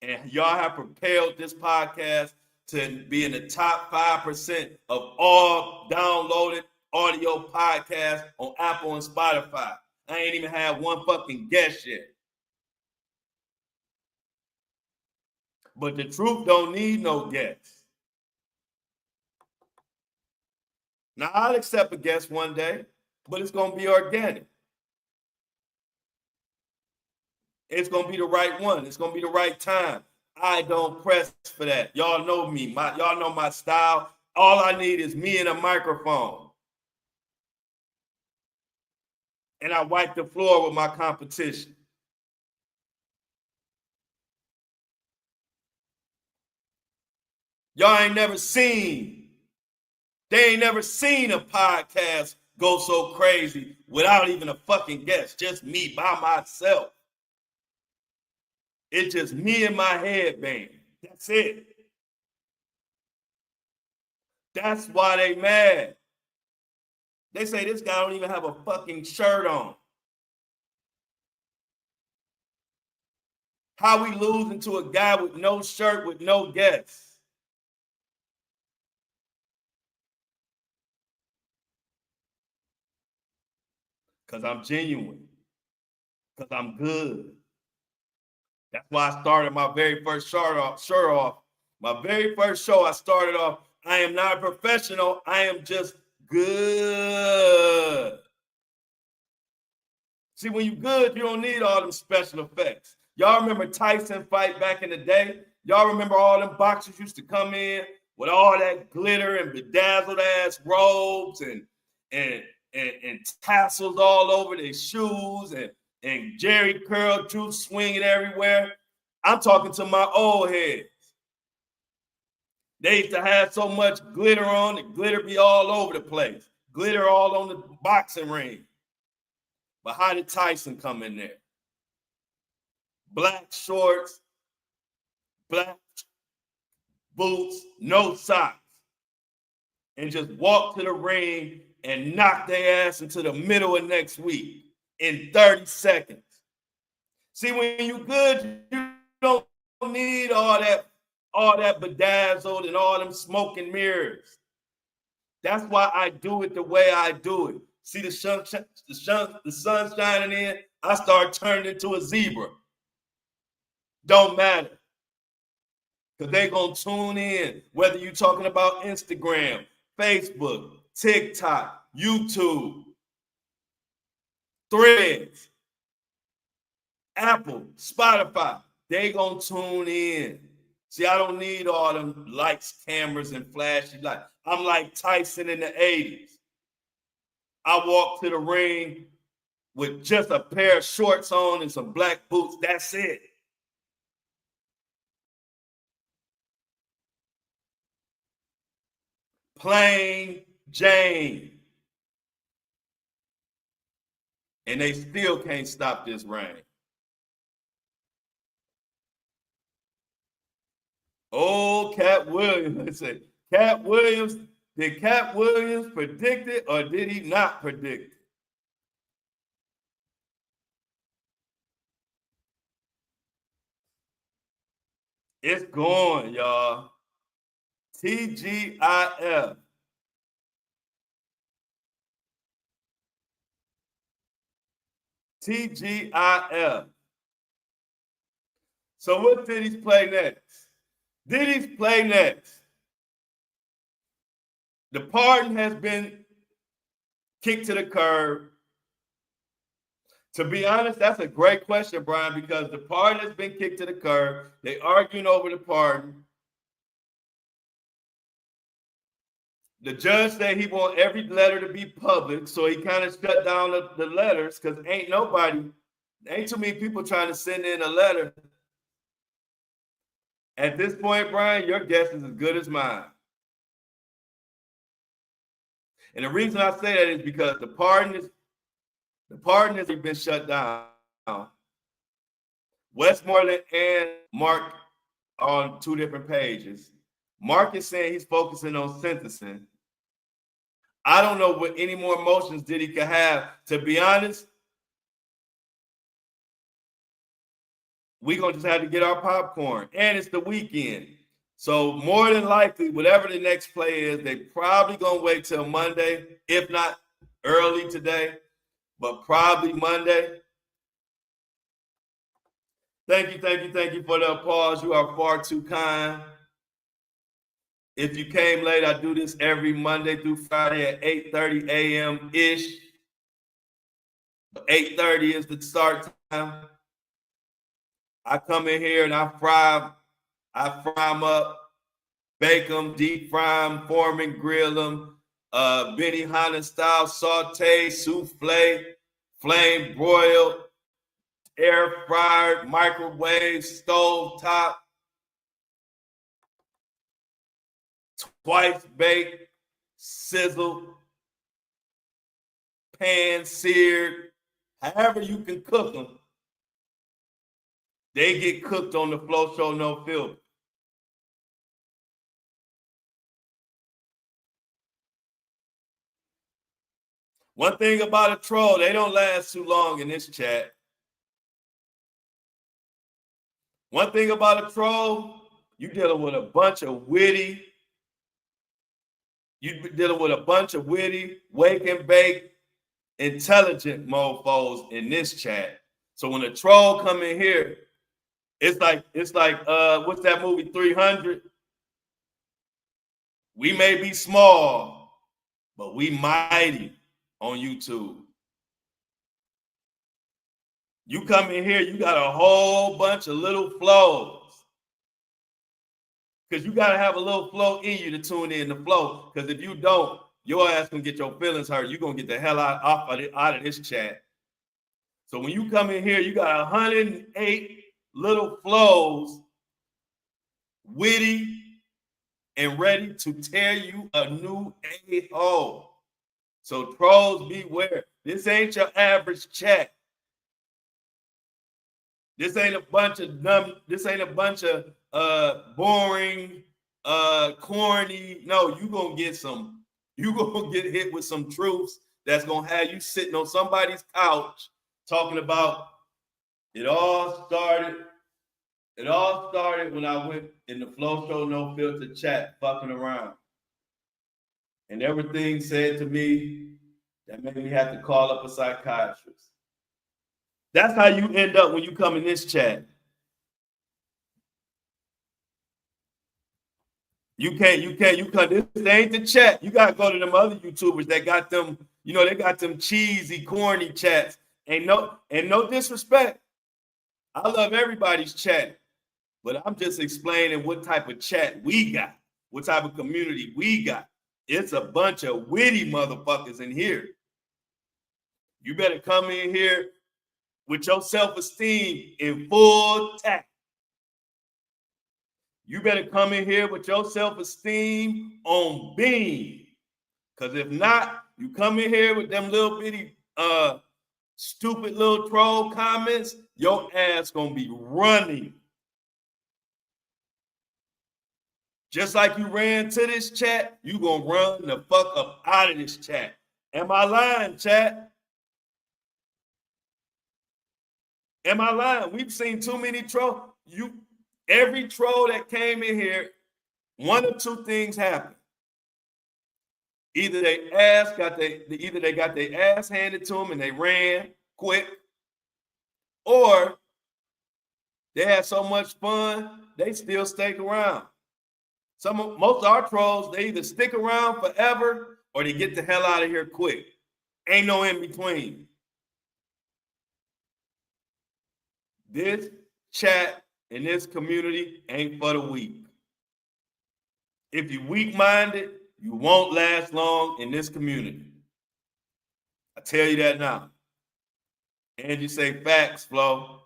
And y'all have propelled this podcast to be in the top 5% of all downloaded audio podcasts on Apple and Spotify. I ain't even had one fucking guest yet. But the truth don't need no guests. Now, I'll accept a guest one day, but it's going to be organic. It's going to be the right one. It's going to be the right time. I don't press for that. Y'all know me. Y'all know my style. All I need is me and a microphone. And I wipe the floor with my competition. Y'all ain't never seen, they ain't never seen a podcast go so crazy without even a fucking guest, just me by myself. It's just me and my headband. That's it. That's why they mad. They say this guy don't even have a fucking shirt on. How we losing to a guy with no shirt, with no guests? Because I'm genuine. Because I'm good. That's why I started my very first shirt off. My very first show, I started off, I am not a professional. I am just good. See, when you're good, you don't need all them special effects. Y'all remember Tyson fight back in the day? Y'all remember all them boxers used to come in with all that glitter and bedazzled ass robes and tassels all over their shoes and Jerry curl juice swinging everywhere. I'm talking to my old heads. They used to have so much glitter on, the glitter be all over the place. Glitter all on the boxing ring. But how did Tyson come in there? Black shorts, black boots, no socks. And just walk to the ring and knock their ass into the middle of next week in 30 seconds. See, when you're good, you don't need all that bedazzled and all them smoke and mirrors. That's why I do it the way I do it. See the sun shining in, I start turning into a zebra. Don't matter. Because they're going to tune in, whether you're talking about Instagram, Facebook, TikTok, YouTube, Threads, Apple, Spotify. They going to tune in. See, I don't need all them lights, cameras, and flashy lights. I'm like Tyson in the 80s. I walk to the ring with just a pair of shorts on and some black boots. That's it. Plain Jane. And they still can't stop this rain. Oh, Cat Williams. Let's say, Cat Williams, did Cat Williams predict it or did he not predict it? It's going, y'all. TGIF. TGIF. So what Diddy's play next? Diddy's play next. The pardon has been kicked to the curb. To be honest, that's a great question, Brian, because the pardon has been kicked to the curb. They arguing over the pardon. The judge said he want every letter to be public, so he kind of shut down the letters because ain't too many people trying to send in a letter. At this point, Brian, your guess is as good as mine. And the reason I say that is because the pardon has been shut down. Westmoreland and Mark on two different pages. Mark is saying he's focusing on sentencing. I don't know what any more emotions Diddy could have. To be honest, we're going to just have to get our popcorn. And it's the weekend. So more than likely, whatever the next play is, they probably going to wait till Monday, if not early today, but probably Monday. Thank you for the applause. You are far too kind. If you came late, I do this every Monday through Friday at 8:30 a.m.-ish. 8:30 is the start time. I come in here and I fry them up, bake them, deep fry them, form and grill them, Benihana style, saute, souffle, flame broiled, air fried, microwave, stove top, twice baked, sizzled, pan seared, however you can cook them. They get cooked on the Flow Show No Filter. One thing about a troll, they don't last too long in this chat. One thing about a troll, you're dealing with a bunch of witty, wake and bake, intelligent mofos in this chat. So when a troll come in here, it's like what's that movie 300? We may be small, but we mighty on YouTube. You come in here, you got a whole bunch of little flows. Because you got to have a little flow in you to tune in the flow. Because if you don't, your ass gonna get your feelings hurt. You're gonna get the hell out of this chat. So when you come in here, you got 108 little flows, witty and ready to tear you a new a-hole. So trolls, beware. This ain't your average chat. This ain't a bunch of boring, corny. No, you gonna get hit with some truths that's gonna have you sitting on somebody's couch talking about it all started when I went in the Flow Show No Filter chat fucking around. And everything said to me that made me have to call up a psychiatrist. That's how you end up when you come in this chat. You can't. This ain't the chat. You gotta go to them other YouTubers that got them, they got them cheesy, corny chats. And no disrespect. I love everybody's chat, but I'm just explaining what type of chat we got, what type of community we got. It's a bunch of witty motherfuckers in here. You better come in here with your self-esteem in full tact. You better come in here with your self-esteem on beam. Because if not, you come in here with them little bitty, stupid little troll comments, your ass gonna be running. Just like you ran to this chat, you gonna run the fuck up out of this chat. Am I lying, chat? Am I lying? We've seen too many trolls. Every troll that came in here, one of two things happened. Either they got their ass handed to them and they ran quick, or they had so much fun they still stay around. Most of our trolls, they either stick around forever or they get the hell out of here quick. Ain't no in between. This chat in this community ain't for the weak. If you're weak-minded, you won't last long in this community. I tell you that now. And you say facts, Flo.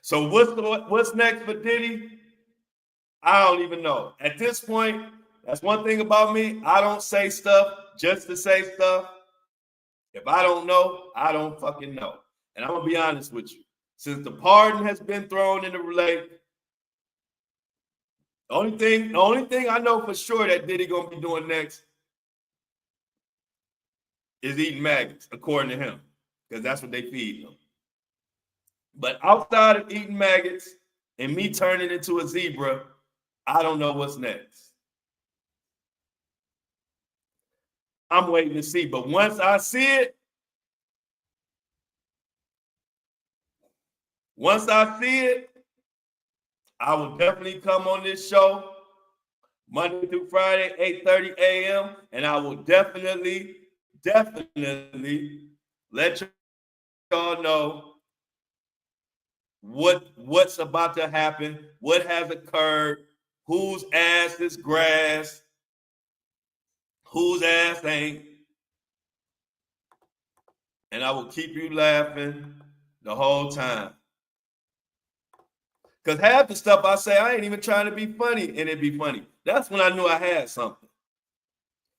So what's next for Diddy? I don't even know. At this point, that's one thing about me. I don't say stuff just to say stuff. If I don't know, I don't fucking know. And I'm going to be honest with you. Since the pardon has been thrown in the lake, The only thing I know for sure that Diddy gonna be doing next is eating maggots, according to him, because that's what they feed him. But outside of eating maggots and me turning into a zebra, I don't know what's next. I'm waiting to see. But once I see it, I will definitely come on this show Monday through Friday, 8:30 a.m. And I will definitely let y'all know what's about to happen, what has occurred, whose ass is grass, whose ass ain't. And I will keep you laughing the whole time. Because half the stuff I say, I ain't even trying to be funny, and it'd be funny. That's when I knew I had something.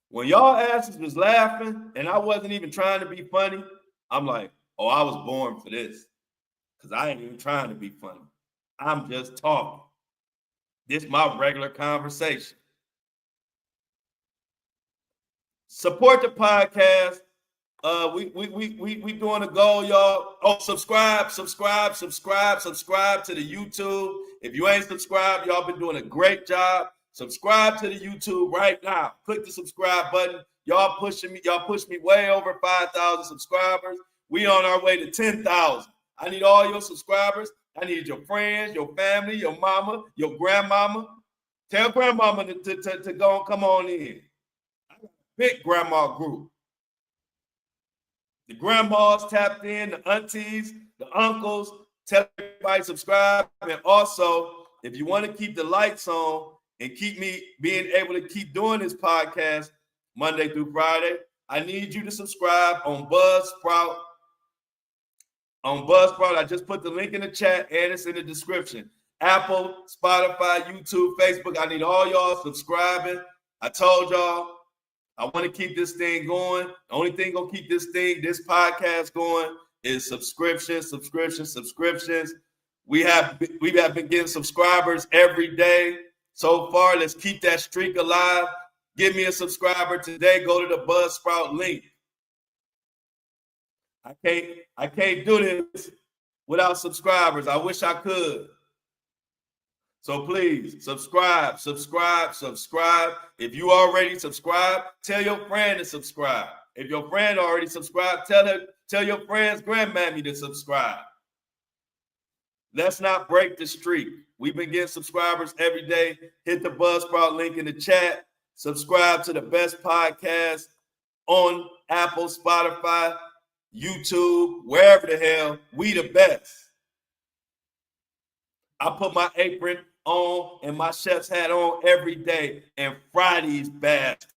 When y'all asses was laughing and I wasn't even trying to be funny, I'm like, oh, I was born for this. Because I ain't even trying to be funny. I'm just talking. This is my regular conversation. Support the podcast. We doing a goal, y'all. Oh, subscribe to the YouTube. If you ain't subscribed, y'all been doing a great job. Subscribe to the YouTube right now. Click the subscribe button. Y'all push me way over 5,000 subscribers. We on our way to 10,000. I need all your subscribers. I need your friends, your family, your mama, your grandmama. Tell grandmama to go and come on in. I got a big grandma group. The grandmas tapped in, the aunties, the uncles. Tell everybody subscribe. And also, if you want to keep the lights on and keep me being able to keep doing this podcast Monday through Friday, I need you to subscribe on Buzzsprout. On Buzzsprout, I just put the link in the chat and it's in the description. Apple, Spotify, YouTube, Facebook. I need all y'all subscribing. I told y'all I want to keep this thing going. The only thing gonna keep this podcast going is subscriptions. We have been getting subscribers every day so far. Let's keep that streak alive. Give me a subscriber today. Go to the Buzzsprout link. I can't do this without subscribers. I wish I could. So please subscribe. If you already subscribed, tell your friend to subscribe. If your friend already subscribed, tell your friend's grandmammy to subscribe. Let's not break the streak. We've been getting subscribers every day. Hit the Buzzsprout link in the chat. Subscribe to the best podcast on Apple, Spotify, YouTube, wherever the hell. We the best. I put my apron on and my chef's hat on every day and fry these bastards.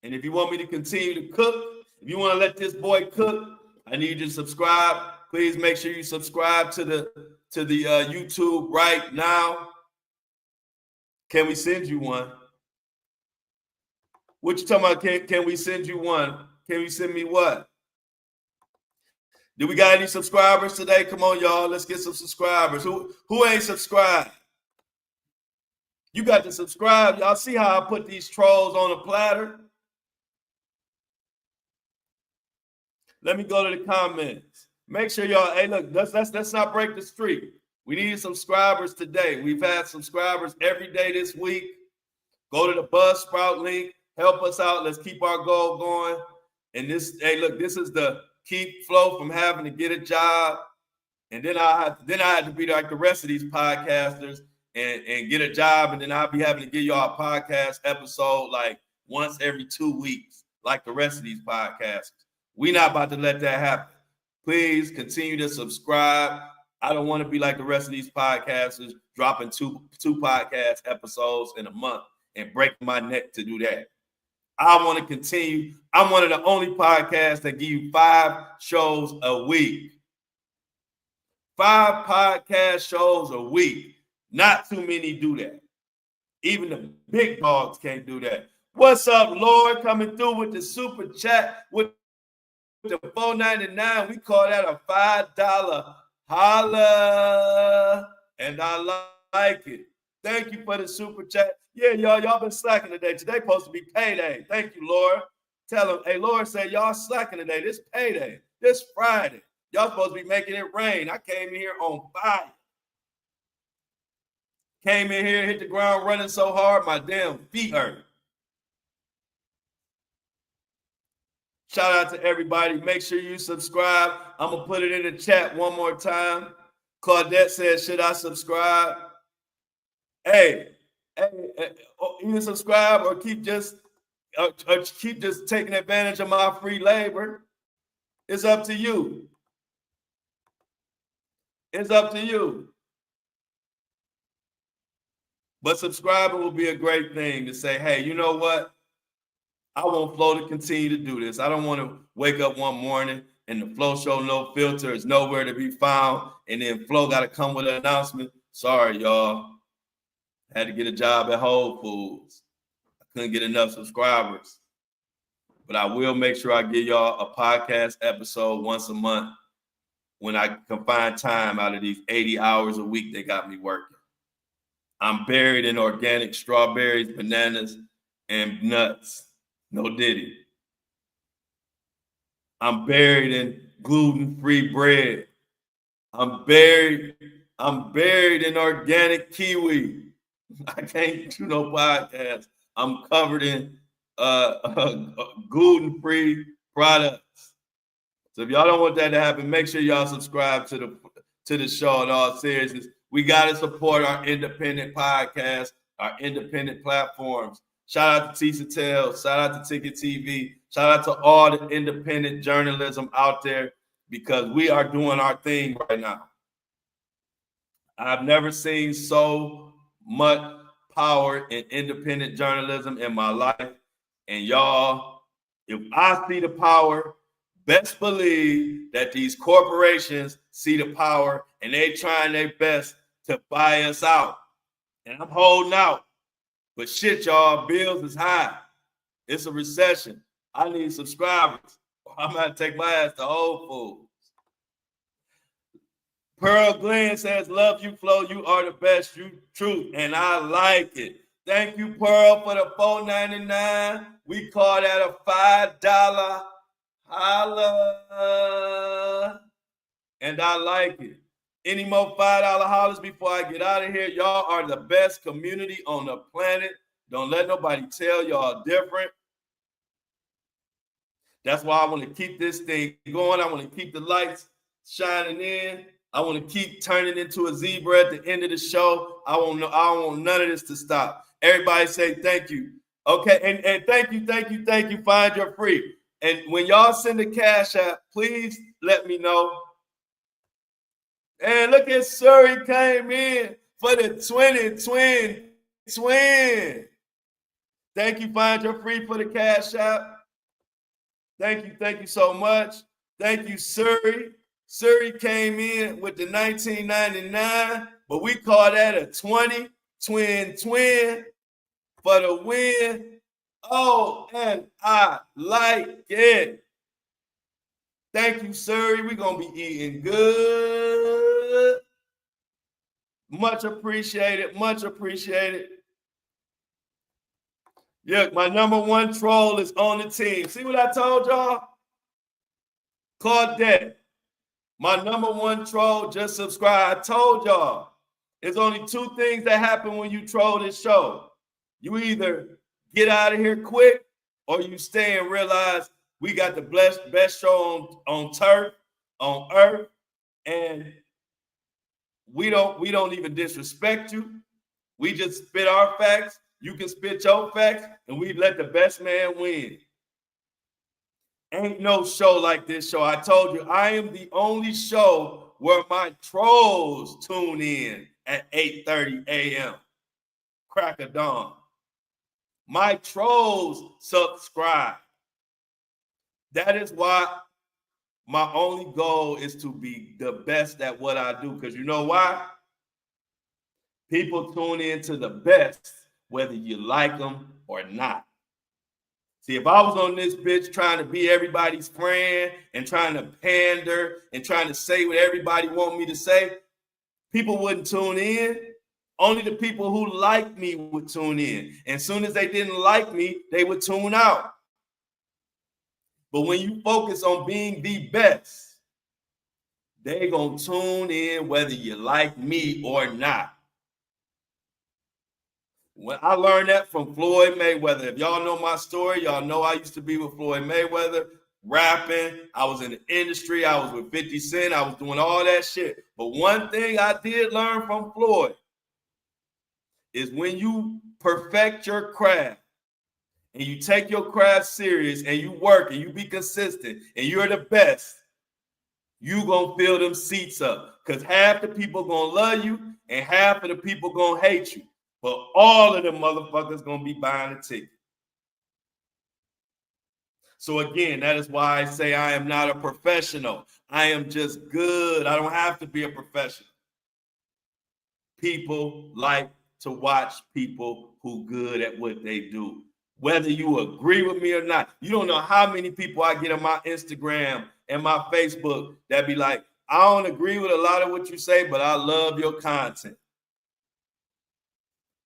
And if you want me to continue to cook, if you want to let this boy cook, I need you to subscribe. Please make sure you subscribe to the YouTube right now. Can we send you one? What you talking about? Can we send you one? Can we send me what? Do we got any subscribers today? Come on, y'all. Let's get some subscribers. Who ain't subscribed? You got to subscribe. Y'all see how I put these trolls on a platter? Let me go to the comments. Make sure y'all, hey, look, let's not break the streak. We need subscribers today. We've had subscribers every day this week. Go to the Buzzsprout link. Help us out. Let's keep our goal going. And this, hey, look, this is the keep Flo from having to get a job. And then I had to be like the rest of these podcasters and get a job. And then I'll be having to give y'all a podcast episode like once every 2 weeks, like the rest of these podcasters. We're not about to let that happen. Please continue to subscribe. I don't want to be like the rest of these podcasters dropping two podcast episodes in a month and breaking my neck to do that. I want to continue. I'm one of the only podcasts that give you 5 shows a week. 5 podcast shows a week. Not too many do that. Even the big dogs can't do that. What's up, Lord? Coming through with the super chat with the $4.99. We call that a $5 holla. And I like it. Thank you for the super chat. Yeah, y'all been slacking today. Today supposed to be payday. Thank you, Laura. Tell them, hey, Laura said y'all slacking today. This payday. This Friday. Y'all supposed to be making it rain. I came in here on fire. Came in here, hit the ground running so hard, my damn feet hurt. Shout out to everybody. Make sure you subscribe. I'm going to put it in the chat one more time. Claudette says, should I subscribe? Hey, either subscribe or keep just taking advantage of my free labor. It's up to you. It's up to you. But subscribing will be a great thing to say, hey, you know what? I want Flo to continue to do this. I don't want to wake up one morning and the Flo Show No Filter is nowhere to be found. And then Flo got to come with an announcement. Sorry, y'all. Had to get a job at Whole Foods. I couldn't get enough subscribers. But I will make sure I give y'all a podcast episode once a month when I can find time out of these 80 hours a week they got me working. I'm buried in organic strawberries, bananas, and nuts. No Diddy. I'm buried in gluten-free bread. I'm buried in organic kiwi. I can't do no podcast. I'm covered in gluten-free products. So if y'all don't want that to happen, make sure y'all subscribe to the show in all seriousness. We got to support our independent podcast, our independent platforms. Shout out to Tisa Tales. Shout out to Ticket TV. Shout out to all the independent journalism out there because we are doing our thing right now. I've never seen so much power in independent journalism in my life. And y'all, if I see the power, best believe that these corporations see the power and they trying their best to buy us out. And I'm holding out. But shit, y'all, bills is high. It's a recession. I need subscribers. I'm going to take my ass to Whole Foods. Pearl Glenn says, love you, Flo. You are the best. You truth. And I like it. Thank you, Pearl, for the $4.99. We call that a $5 holla. And I like it. Any more $5 hollers before I get out of here? Y'all are the best community on the planet. Don't let nobody tell y'all different. That's why I want to keep this thing going. I want to keep the lights shining in. I want to keep turning into a zebra at the end of the show. I don't want none of this to stop. Everybody say thank you. Okay, and thank you. Find your free. And when y'all send the cash app, please let me know. And look at Surrey came in for the twin. Thank you, Find Your Free, for the cash app. Thank you so much. Thank you, Surrey. Surrey came in with the $19.99, but we call that a 20 twin for the win. Oh, and I like it. Thank you, Surrey. We're going to be eating good. Much appreciated. Yeah, my number one troll is on the team. See what I told y'all? Claudette, my number one troll, just subscribe. I told y'all. There's only two things that happen when you troll this show. You either get out of here quick or you stay and realize we got the best show on turf, on earth, and we don't even disrespect you. We just spit our facts. You can spit your facts, and we let the best man win. Ain't no show like this show. I told you, I am the only show where my trolls tune in at 8:30 a.m. Crack of dawn. My trolls subscribe. That is why my only goal is to be the best at what I do. Because you know why? People tune in to the best, whether you like them or not. See, if I was on this bitch trying to be everybody's friend and trying to pander and trying to say what everybody want me to say, people wouldn't tune in. Only the people who like me would tune in. And as soon as they didn't like me, they would tune out. But when you focus on being the best, they gonna tune in whether you like me or not. When I learned that from Floyd Mayweather. If y'all know my story, y'all know I used to be with Floyd Mayweather, rapping. I was in the industry. I was with 50 Cent. I was doing all that shit. But one thing I did learn from Floyd is when you perfect your craft and you take your craft serious and you work and you be consistent and you're the best, you gonna fill them seats up. Because half the people gonna love you and half of the people gonna hate you. But all of them motherfuckers gonna be buying a ticket. So again, that is why I say I am not a professional. I am just good. I don't have to be a professional. People like to watch people who good at what they do. Whether you agree with me or not. You don't know how many people I get on my Instagram and my Facebook that be like, I don't agree with a lot of what you say, but I love your content.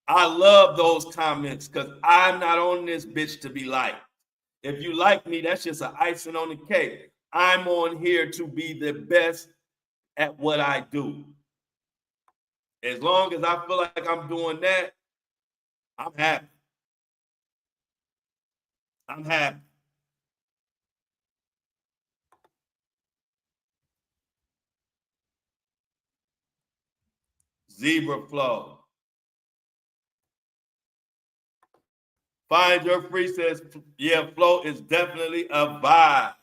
I love those comments because I'm not on this bitch to be liked. If you like me, that's just an icing on the cake. I'm on here to be the best at what I do. As long as I feel like I'm doing that, I'm happy. I'm happy. Zebra Flow. Find Your Free says, yeah, Flow is definitely a vibe.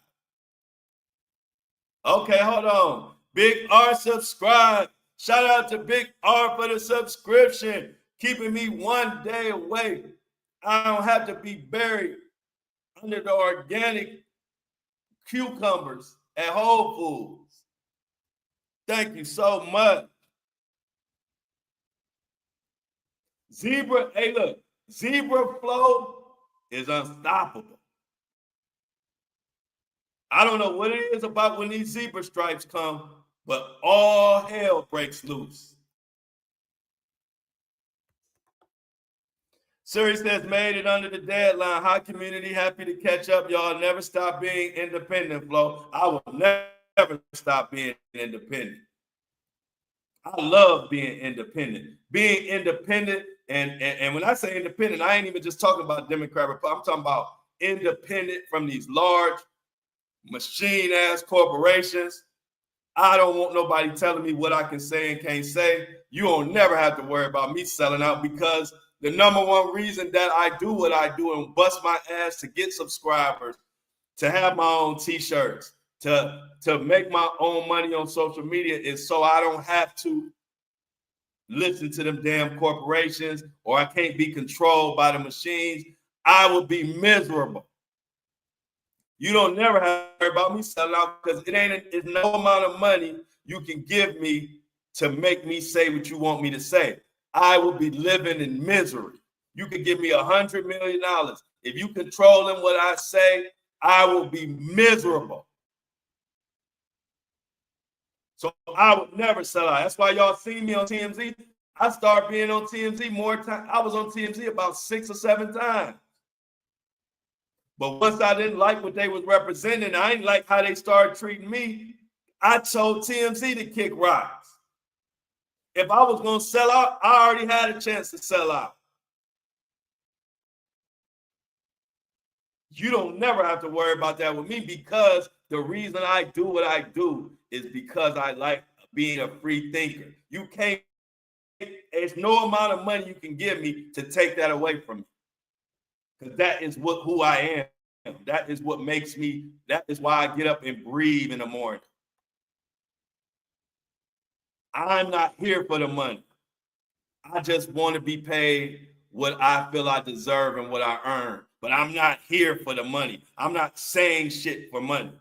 Okay, hold on. Big R subscribe. Shout out to Big R for the subscription, keeping me one day away. I don't have to be buried under the organic cucumbers at Whole Foods. Thank you so much. Zebra, hey, look, Zebra Flow is unstoppable. I don't know what it is about when these zebra stripes come, but all hell breaks loose. Siri says, made it under the deadline. Hot community, happy to catch up. Y'all never stop being independent, Flo. I will never stop being independent. I love being independent. Being independent, and when I say independent, I ain't even just talking about Democrat Republic. I'm talking about independent from these large machine-ass corporations. I don't want nobody telling me what I can say and can't say. You don't never have to worry about me selling out because the number one reason that I do what I do and bust my ass to get subscribers, to have my own t-shirts, to make my own money on social media is so I don't have to listen to them damn corporations or I can't be controlled by the machines. I would be miserable. You don't never have to worry about me selling out because it's no amount of money you can give me to make me say what you want me to say. I will be living in misery. You could give me $100 million. If you controlling what I say, I will be miserable. So I would never sell out. That's why y'all see me on TMZ. I started being on TMZ more time. I was on TMZ about 6 or 7 times. But once I didn't like what they was representing, I didn't like how they started treating me, I told TMZ to kick rocks. If I was going to sell out, I already had a chance to sell out. You don't never have to worry about that with me because the reason I do what I do is because I like being a free thinker. You can't, there's no amount of money you can give me to take that away from me. Because that is who I am. That is what makes me, that is why I get up and breathe in the morning. I'm not here for the money. I just want to be paid what I feel I deserve and what I earn. But I'm not here for the money. I'm not saying shit for money.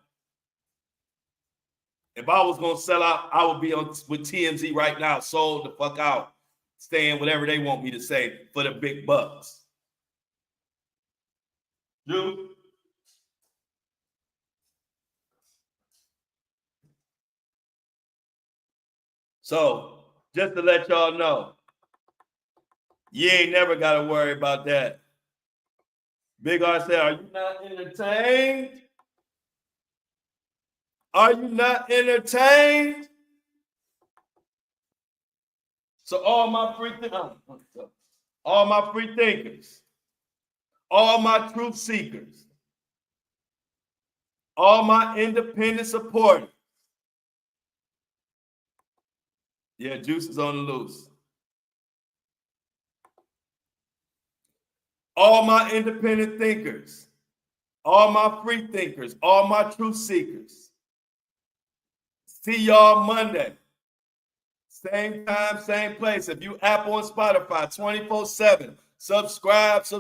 If I was going to sell out, I would be on with TMZ right now, sold the fuck out, saying whatever they want me to say for the big bucks. You? So, just to let y'all know, You ain't never got to worry about that. Big R said, are you not entertained? Are you not entertained? So all my free thinkers, all my truth seekers, all my independent supporters. Yeah, Juice is on the loose. All my independent thinkers, all my free thinkers, all my truth seekers. See y'all Monday. Same time, same place. If you Apple and Spotify 24/7, subscribe to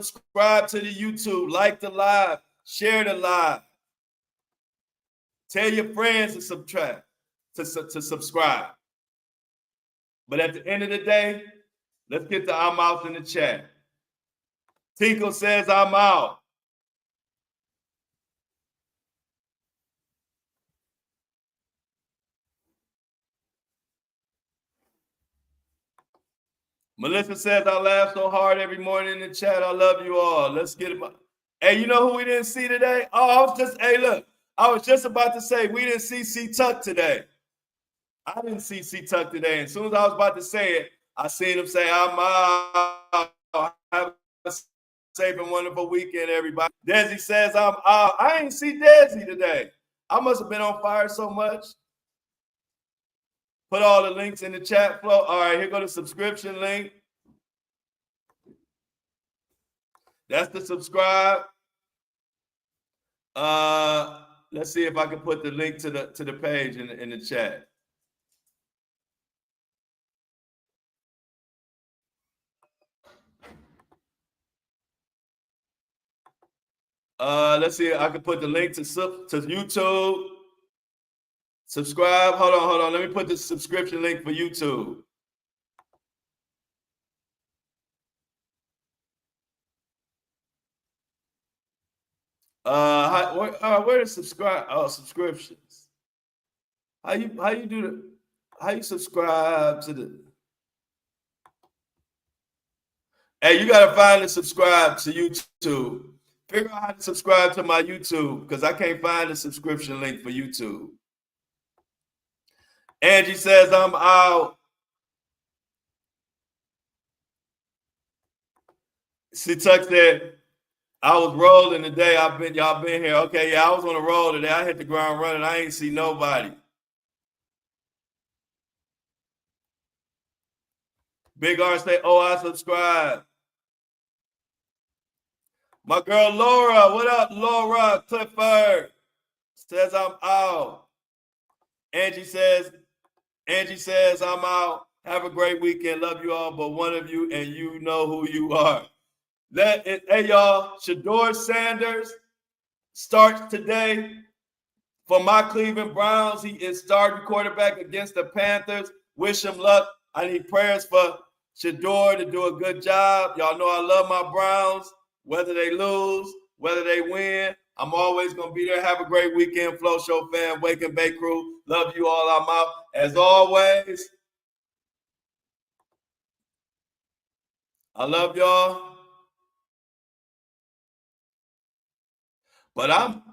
the YouTube, like the live, share the live. Tell your friends to subscribe. But at the end of the day, let's get the I'm out in the chat. Tinkle says I'm out. Melissa says I laugh so hard every morning in the chat. I love you all. Let's get it. Hey, you know who we didn't see today? Oh, I was just about to say we didn't see C Tuck today. I didn't see C Tuck today. And as soon as I was about to say it, I seen him say, I'm out. Have a safe and wonderful weekend, everybody. Desi says I'm out. I ain't see Desi today. I must have been on fire so much. Put all the links in the chat flow. All right, here go the subscription link. That's the subscribe. Let's see if I can put the link to the page in the chat. Let's see if I can put the link to YouTube. Subscribe. Hold on. Let me put the subscription link for YouTube. Where to subscribe? Oh, subscriptions. How you subscribe to the? Hey, you gotta find and subscribe to YouTube. Figure out how to subscribe to my YouTube because I can't find the subscription link for YouTube. Angie says I'm out. She Tuck said, I was rolling today. Y'all been here. Okay, yeah, I was on a roll today. I hit the ground running. I ain't see nobody. Big R say, oh, I subscribe. My girl Laura, what up, Laura Clifford? Says I'm out. Angie says I'm out. Have a great weekend. Love you all, but one of you, and you know who you are. Hey, y'all, Shador Sanders starts today for my Cleveland Browns. He is starting quarterback against the Panthers. Wish him luck. I need prayers for Shador to do a good job. Y'all know I love my Browns. Whether they lose, whether they win, I'm always going to be there. Have a great weekend, Flow Show fam, Wake and Bake crew. Love you all. I'm out. As always, I love y'all. But I'm